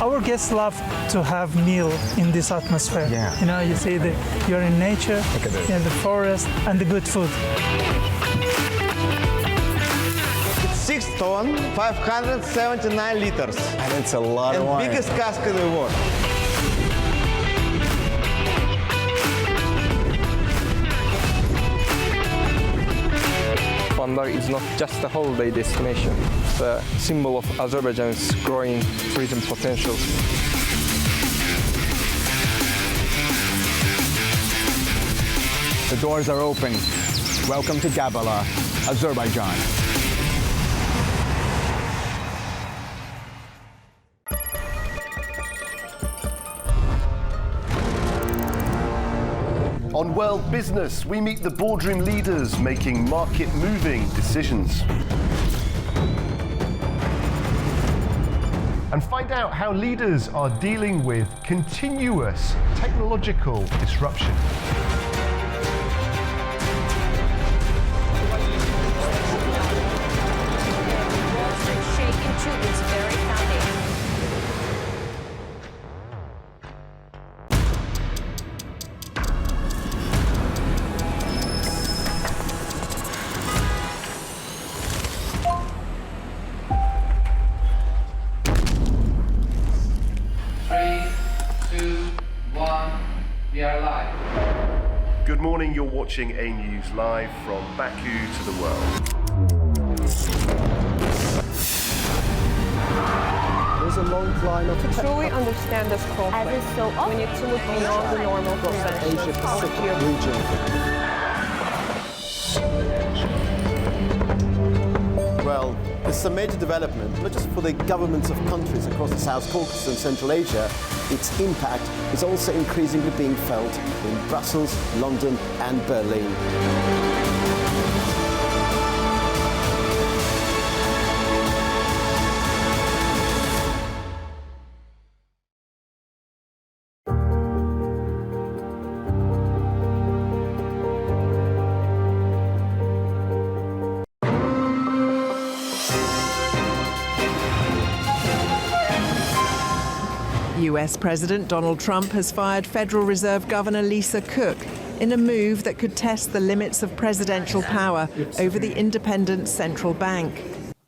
Our guests love to have meal in this atmosphere. Yeah. You know, you see you're in nature, in the forest, and the good food. 6 tons, 579 liters. And it's a lot of wine. And biggest cask in the world. Bandar is not just a holiday destination. It's a symbol of Azerbaijan's growing tourism potential. The doors are open. Welcome to Gabala, Azerbaijan. On World Business, we meet the boardroom leaders making market-moving decisions. And find out how leaders are dealing with continuous technological disruption. Shaken to its very foundation. Good morning, you're watching AnewZ live from Baku to the world. There's a long line of... To truly understand this conflict, As is so we need to look beyond the normal conventions Asia of Pacific region. Well, this is a major development, not just for the governments of countries across the South Caucasus and Central Asia. Its impact is also increasingly being felt in Brussels, London, and Berlin. US President Donald Trump has fired Federal Reserve Governor Lisa Cook in a move that could test the limits of presidential power over the independent central bank.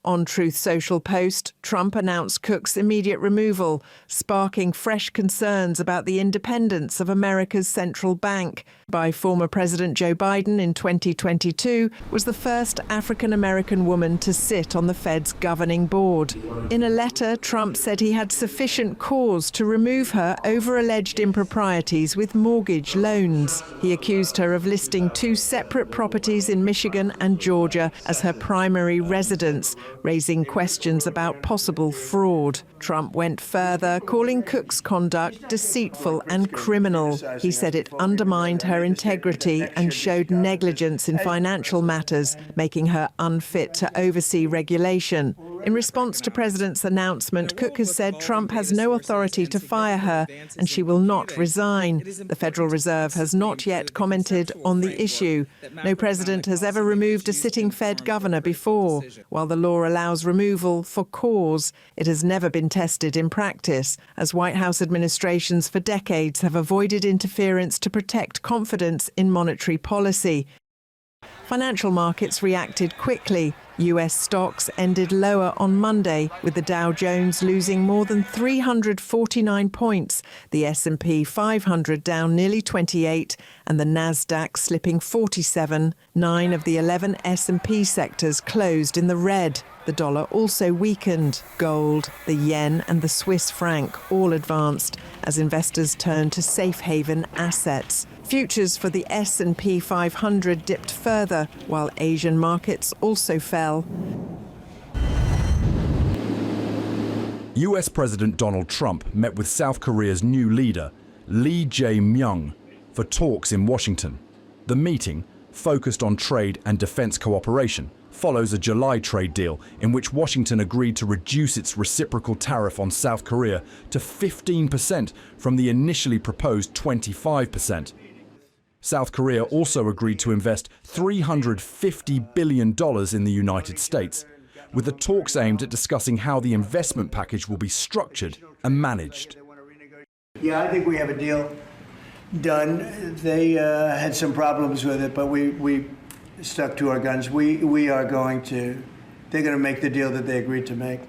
On Truth Social post, Trump announced Cook's immediate removal, sparking fresh concerns about the independence of America's central bank. By former President Joe Biden in 2022, was the first African-American woman to sit on the Fed's governing board. In a letter, Trump said he had sufficient cause to remove her over alleged improprieties with mortgage loans. He accused her of listing 2 separate properties in Michigan and Georgia as her primary residence, raising questions about possible fraud. Trump went further, calling Cook's conduct deceitful and criminal. He said it undermined her integrity and showed negligence in financial matters, making her unfit to oversee regulation. In response to President's announcement, Cook has said Trump has no authority to fire her and she will not resign. The Federal Reserve has not yet commented on the issue. No president has ever removed a sitting Fed governor before. While the law allows removal for cause, it has never been tested in practice, as White House administrations for decades have avoided interference to protect confidence in monetary policy. Financial markets reacted quickly. US stocks ended lower on Monday, with the Dow Jones losing more than 349 points, the S&P 500 down nearly 28, and the Nasdaq slipping 47. 9 of the 11 S&P sectors closed in the red. The dollar also weakened. Gold, the yen and the Swiss franc all advanced as investors turned to safe haven assets. Futures for the S&P 500 dipped further, while Asian markets also fell. US President Donald Trump met with South Korea's new leader, Lee Jae-myung, for talks in Washington. The meeting, focused on trade and defense cooperation, follows a July trade deal in which Washington agreed to reduce its reciprocal tariff on South Korea to 15% from the initially proposed 25%. South Korea also agreed to invest $350 billion in the United States, with the talks aimed at discussing how the investment package will be structured and managed. Yeah, I think we have a deal done. They had some problems with it, but we stuck to our guns. They're going to make the deal that they agreed to make.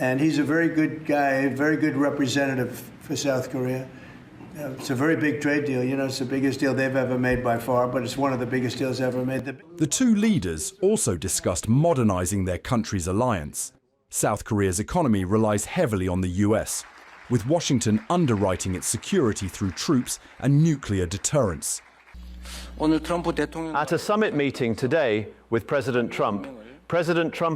And he's a very good guy, a very good representative for South Korea. It's a very big trade deal. You know, it's the biggest deal they've ever made by far, but it's one of the biggest deals ever made. The two leaders also discussed modernizing their country's alliance. South Korea's economy relies heavily on the US, with Washington underwriting its security through troops and nuclear deterrence. At a summit meeting today with President Trump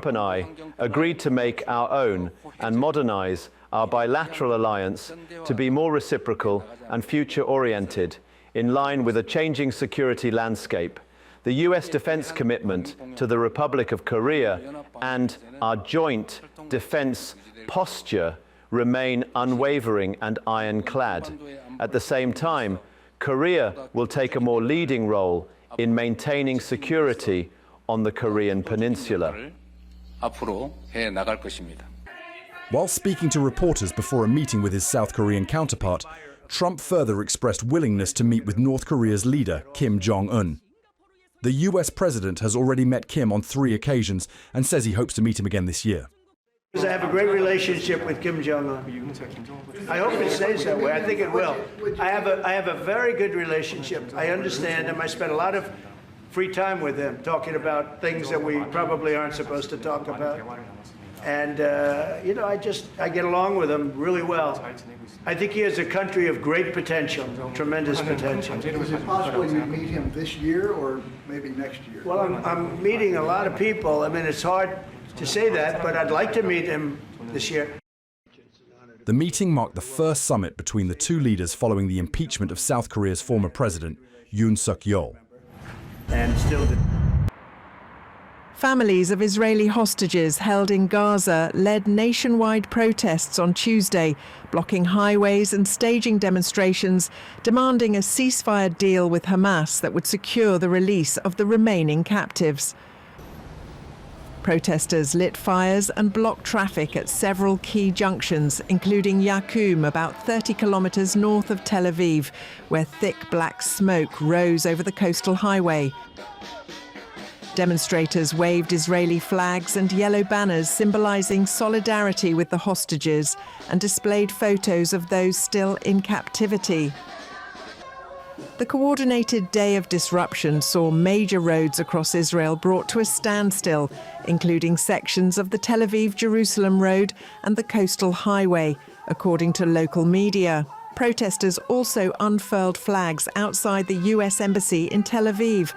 and I agreed to make our own and modernize our bilateral alliance to be more reciprocal and future-oriented, in line with a changing security landscape. The US defense commitment to the Republic of Korea and our joint defense posture remain unwavering and ironclad. At the same time, Korea will take a more leading role in maintaining security on the Korean peninsula. While speaking to reporters before a meeting with his South Korean counterpart, Trump further expressed willingness to meet with North Korea's leader, Kim Jong-un. The US president has already met Kim on 3 occasions and says he hopes to meet him again this year. I have a great relationship with Kim Jong-un. I hope it stays that way. I think it will. I have a very good relationship. I understand him. I spent a lot of free time with him talking about things that we probably aren't supposed to talk about. And, I get along with him really well. I think he has a country of great potential, tremendous potential. Is it possible you meet him this year or maybe next year? Well, I'm meeting a lot of people. I mean, it's hard to say that, but I'd like to meet him this year. The meeting marked the first summit between the two leaders following the impeachment of South Korea's former president, Yoon Suk-yeol. And still Families of Israeli hostages held in Gaza led nationwide protests on Tuesday, blocking highways and staging demonstrations, demanding a ceasefire deal with Hamas that would secure the release of the remaining captives. Protesters lit fires and blocked traffic at several key junctions, including Yakum, about 30 kilometres north of Tel Aviv, where thick black smoke rose over the coastal highway. Demonstrators waved Israeli flags and yellow banners symbolising solidarity with the hostages and displayed photos of those still in captivity. The coordinated day of disruption saw major roads across Israel brought to a standstill, including sections of the Tel Aviv-Jerusalem road and the coastal highway, according to local media. Protesters also unfurled flags outside the US Embassy in Tel Aviv.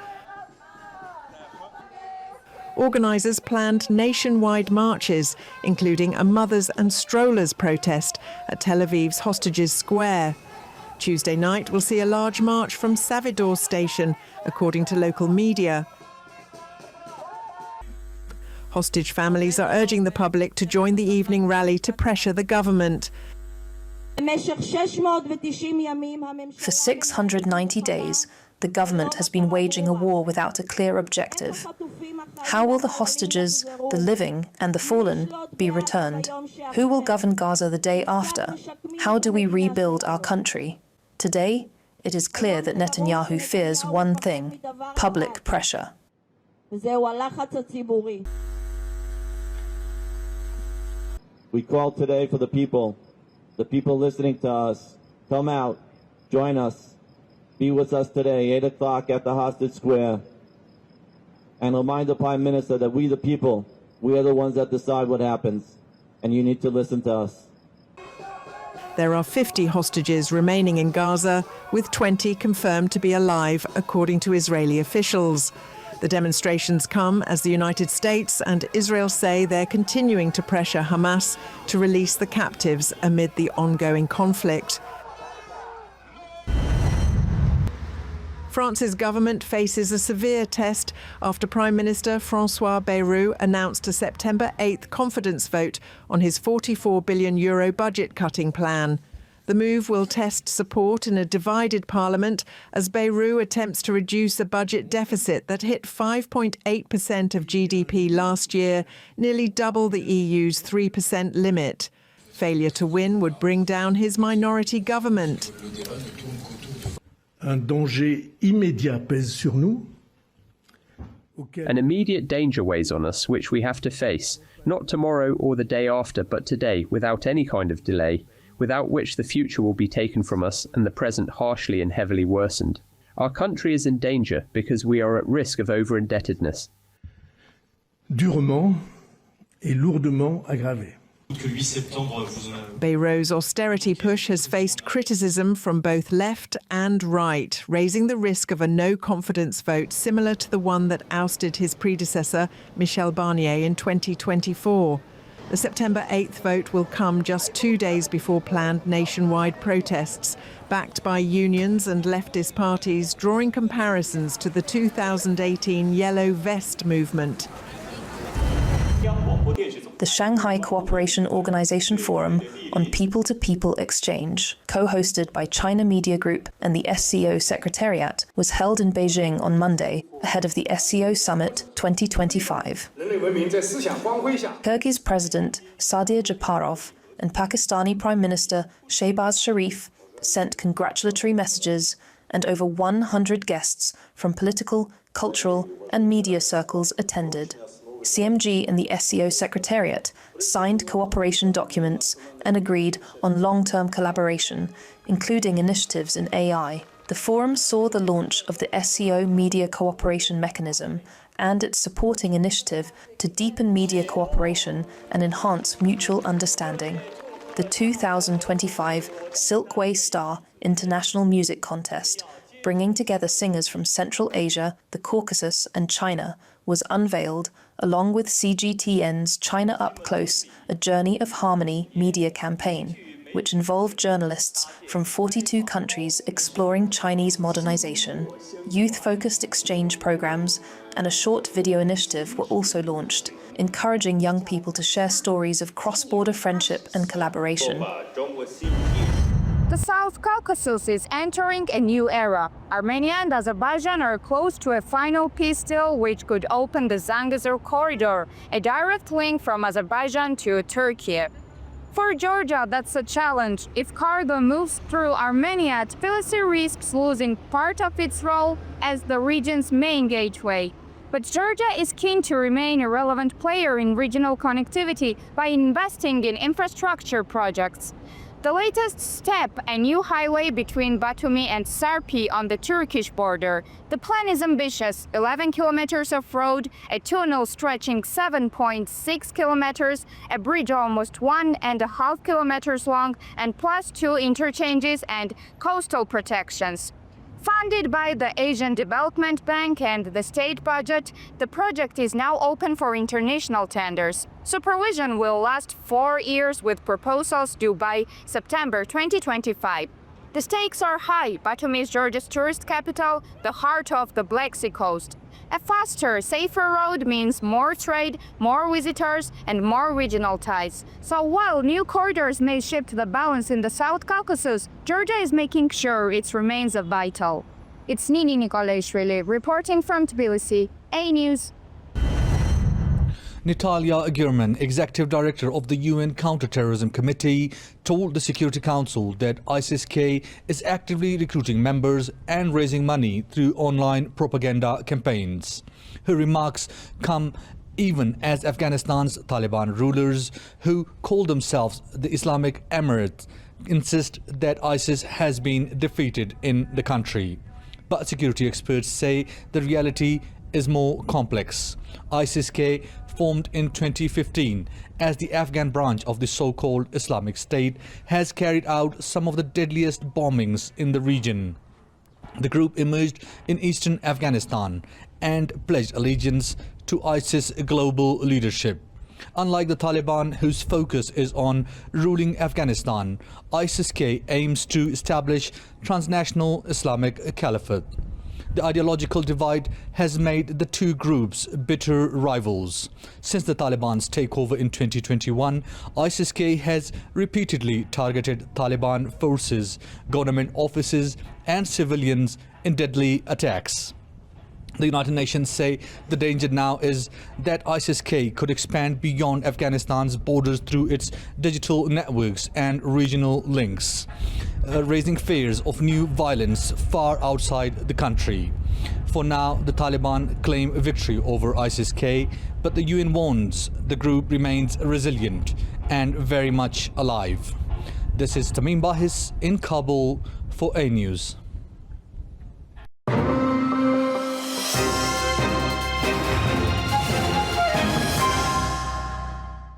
Organisers planned nationwide marches, including a mothers and strollers protest at Tel Aviv's Hostages Square. Tuesday night will see a large march from Savidor station, according to local media. Hostage families are urging the public to join the evening rally to pressure the government. For 690 days, the government has been waging a war without a clear objective. How will the hostages, the living and the fallen, be returned? Who will govern Gaza the day after? How do we rebuild our country? Today, it is clear that Netanyahu fears one thing: public pressure. We call today for the people listening to us. Come out, join us, be with us today, 8 o'clock at the Hostage Square, and remind the Prime Minister that we the people, we are the ones that decide what happens, and you need to listen to us. There are 50 hostages remaining in Gaza, with 20 confirmed to be alive, according to Israeli officials. The demonstrations come as the United States and Israel say they're continuing to pressure Hamas to release the captives amid the ongoing conflict. France's government faces a severe test after Prime Minister François Bayrou announced a September 8th confidence vote on his €44 billion budget cutting plan. The move will test support in a divided parliament as Bayrou attempts to reduce a budget deficit that hit 5.8% of GDP last year, nearly double the EU's 3% limit. Failure to win would bring down his minority government. Un danger immédiat pèse sur nous. An immediate danger weighs on us, which we have to face, not tomorrow or the day after, but today, without any kind of delay, without which the future will be taken from us and the present harshly and heavily worsened. Our country is in danger because we are at risk of over-indebtedness. Durement et lourdement aggravé. Bayrou's austerity push has faced criticism from both left and right, raising the risk of a no-confidence vote similar to the one that ousted his predecessor, Michel Barnier, in 2024. The September 8th vote will come just 2 days before planned nationwide protests, backed by unions and leftist parties, drawing comparisons to the 2018 Yellow Vest movement. The Shanghai Cooperation Organization Forum on People-to-People Exchange, co-hosted by China Media Group and the SCO Secretariat, was held in Beijing on Monday, ahead of the SCO Summit 2025. Kyrgyz President Sadir Japarov and Pakistani Prime Minister Shehbaz Sharif sent congratulatory messages, and over 100 guests from political, cultural and media circles attended. CMG and the SCO Secretariat signed cooperation documents and agreed on long-term collaboration, including initiatives in AI. The forum saw the launch of the SCO Media Cooperation Mechanism and its supporting initiative to deepen media cooperation and enhance mutual understanding. The 2025 Silkway Star International Music Contest, bringing together singers from Central Asia, the Caucasus and China, was unveiled along with CGTN's China Up Close, A Journey of Harmony media campaign, which involved journalists from 42 countries exploring Chinese modernization. Youth-focused exchange programs and a short video initiative were also launched, encouraging young people to share stories of cross-border friendship and collaboration. The South Caucasus is entering a new era. Armenia and Azerbaijan are close to a final peace deal which could open the Zangezur corridor, a direct link from Azerbaijan to Turkey. For Georgia, that's a challenge. If cargo moves through Armenia, Tbilisi risks losing part of its role as the region's main gateway. But Georgia is keen to remain a relevant player in regional connectivity by investing in infrastructure projects. The latest step, a new highway between Batumi and Sarpi on the Turkish border. The plan is ambitious: 11 kilometers of road, a tunnel stretching 7.6 kilometers, a bridge almost 1.5 kilometers long, and plus 2 interchanges and coastal protections. Funded by the Asian Development Bank and the state budget, the project is now open for international tenders. Supervision will last 4 years with proposals due by September 2025. The stakes are high. Batumi is Georgia's tourist capital, the heart of the Black Sea coast. A faster, safer road means more trade, more visitors, and more regional ties. So while new corridors may shift the balance in the South Caucasus, Georgia is making sure it remains vital. It's Nini Nikolaishvili reporting from Tbilisi, AnewZ. Natalia Gurman, Executive Director of the UN Counterterrorism Committee, told the Security Council that ISIS-K is actively recruiting members and raising money through online propaganda campaigns. Her remarks come even as Afghanistan's Taliban rulers, who call themselves the Islamic Emirates, insist that ISIS has been defeated in the country. But security experts say the reality is more complex. ISIS-K formed in 2015 as the Afghan branch of the so-called Islamic State, has carried out some of the deadliest bombings in the region. The group emerged in eastern Afghanistan and pledged allegiance to ISIS global leadership. Unlike the Taliban, whose focus is on ruling Afghanistan, ISIS-K aims to establish transnational Islamic Caliphate. The ideological divide has made the two groups bitter rivals. Since the Taliban's takeover in 2021, ISIS-K has repeatedly targeted Taliban forces, government offices and civilians in deadly attacks. The United Nations say the danger now is that ISIS-K could expand beyond Afghanistan's borders through its digital networks and regional links, raising fears of new violence far outside the country. For now, the Taliban claim victory over ISIS-K, but the UN warns the group remains resilient and very much alive. This is Tamim Bahis in Kabul for AnewZ.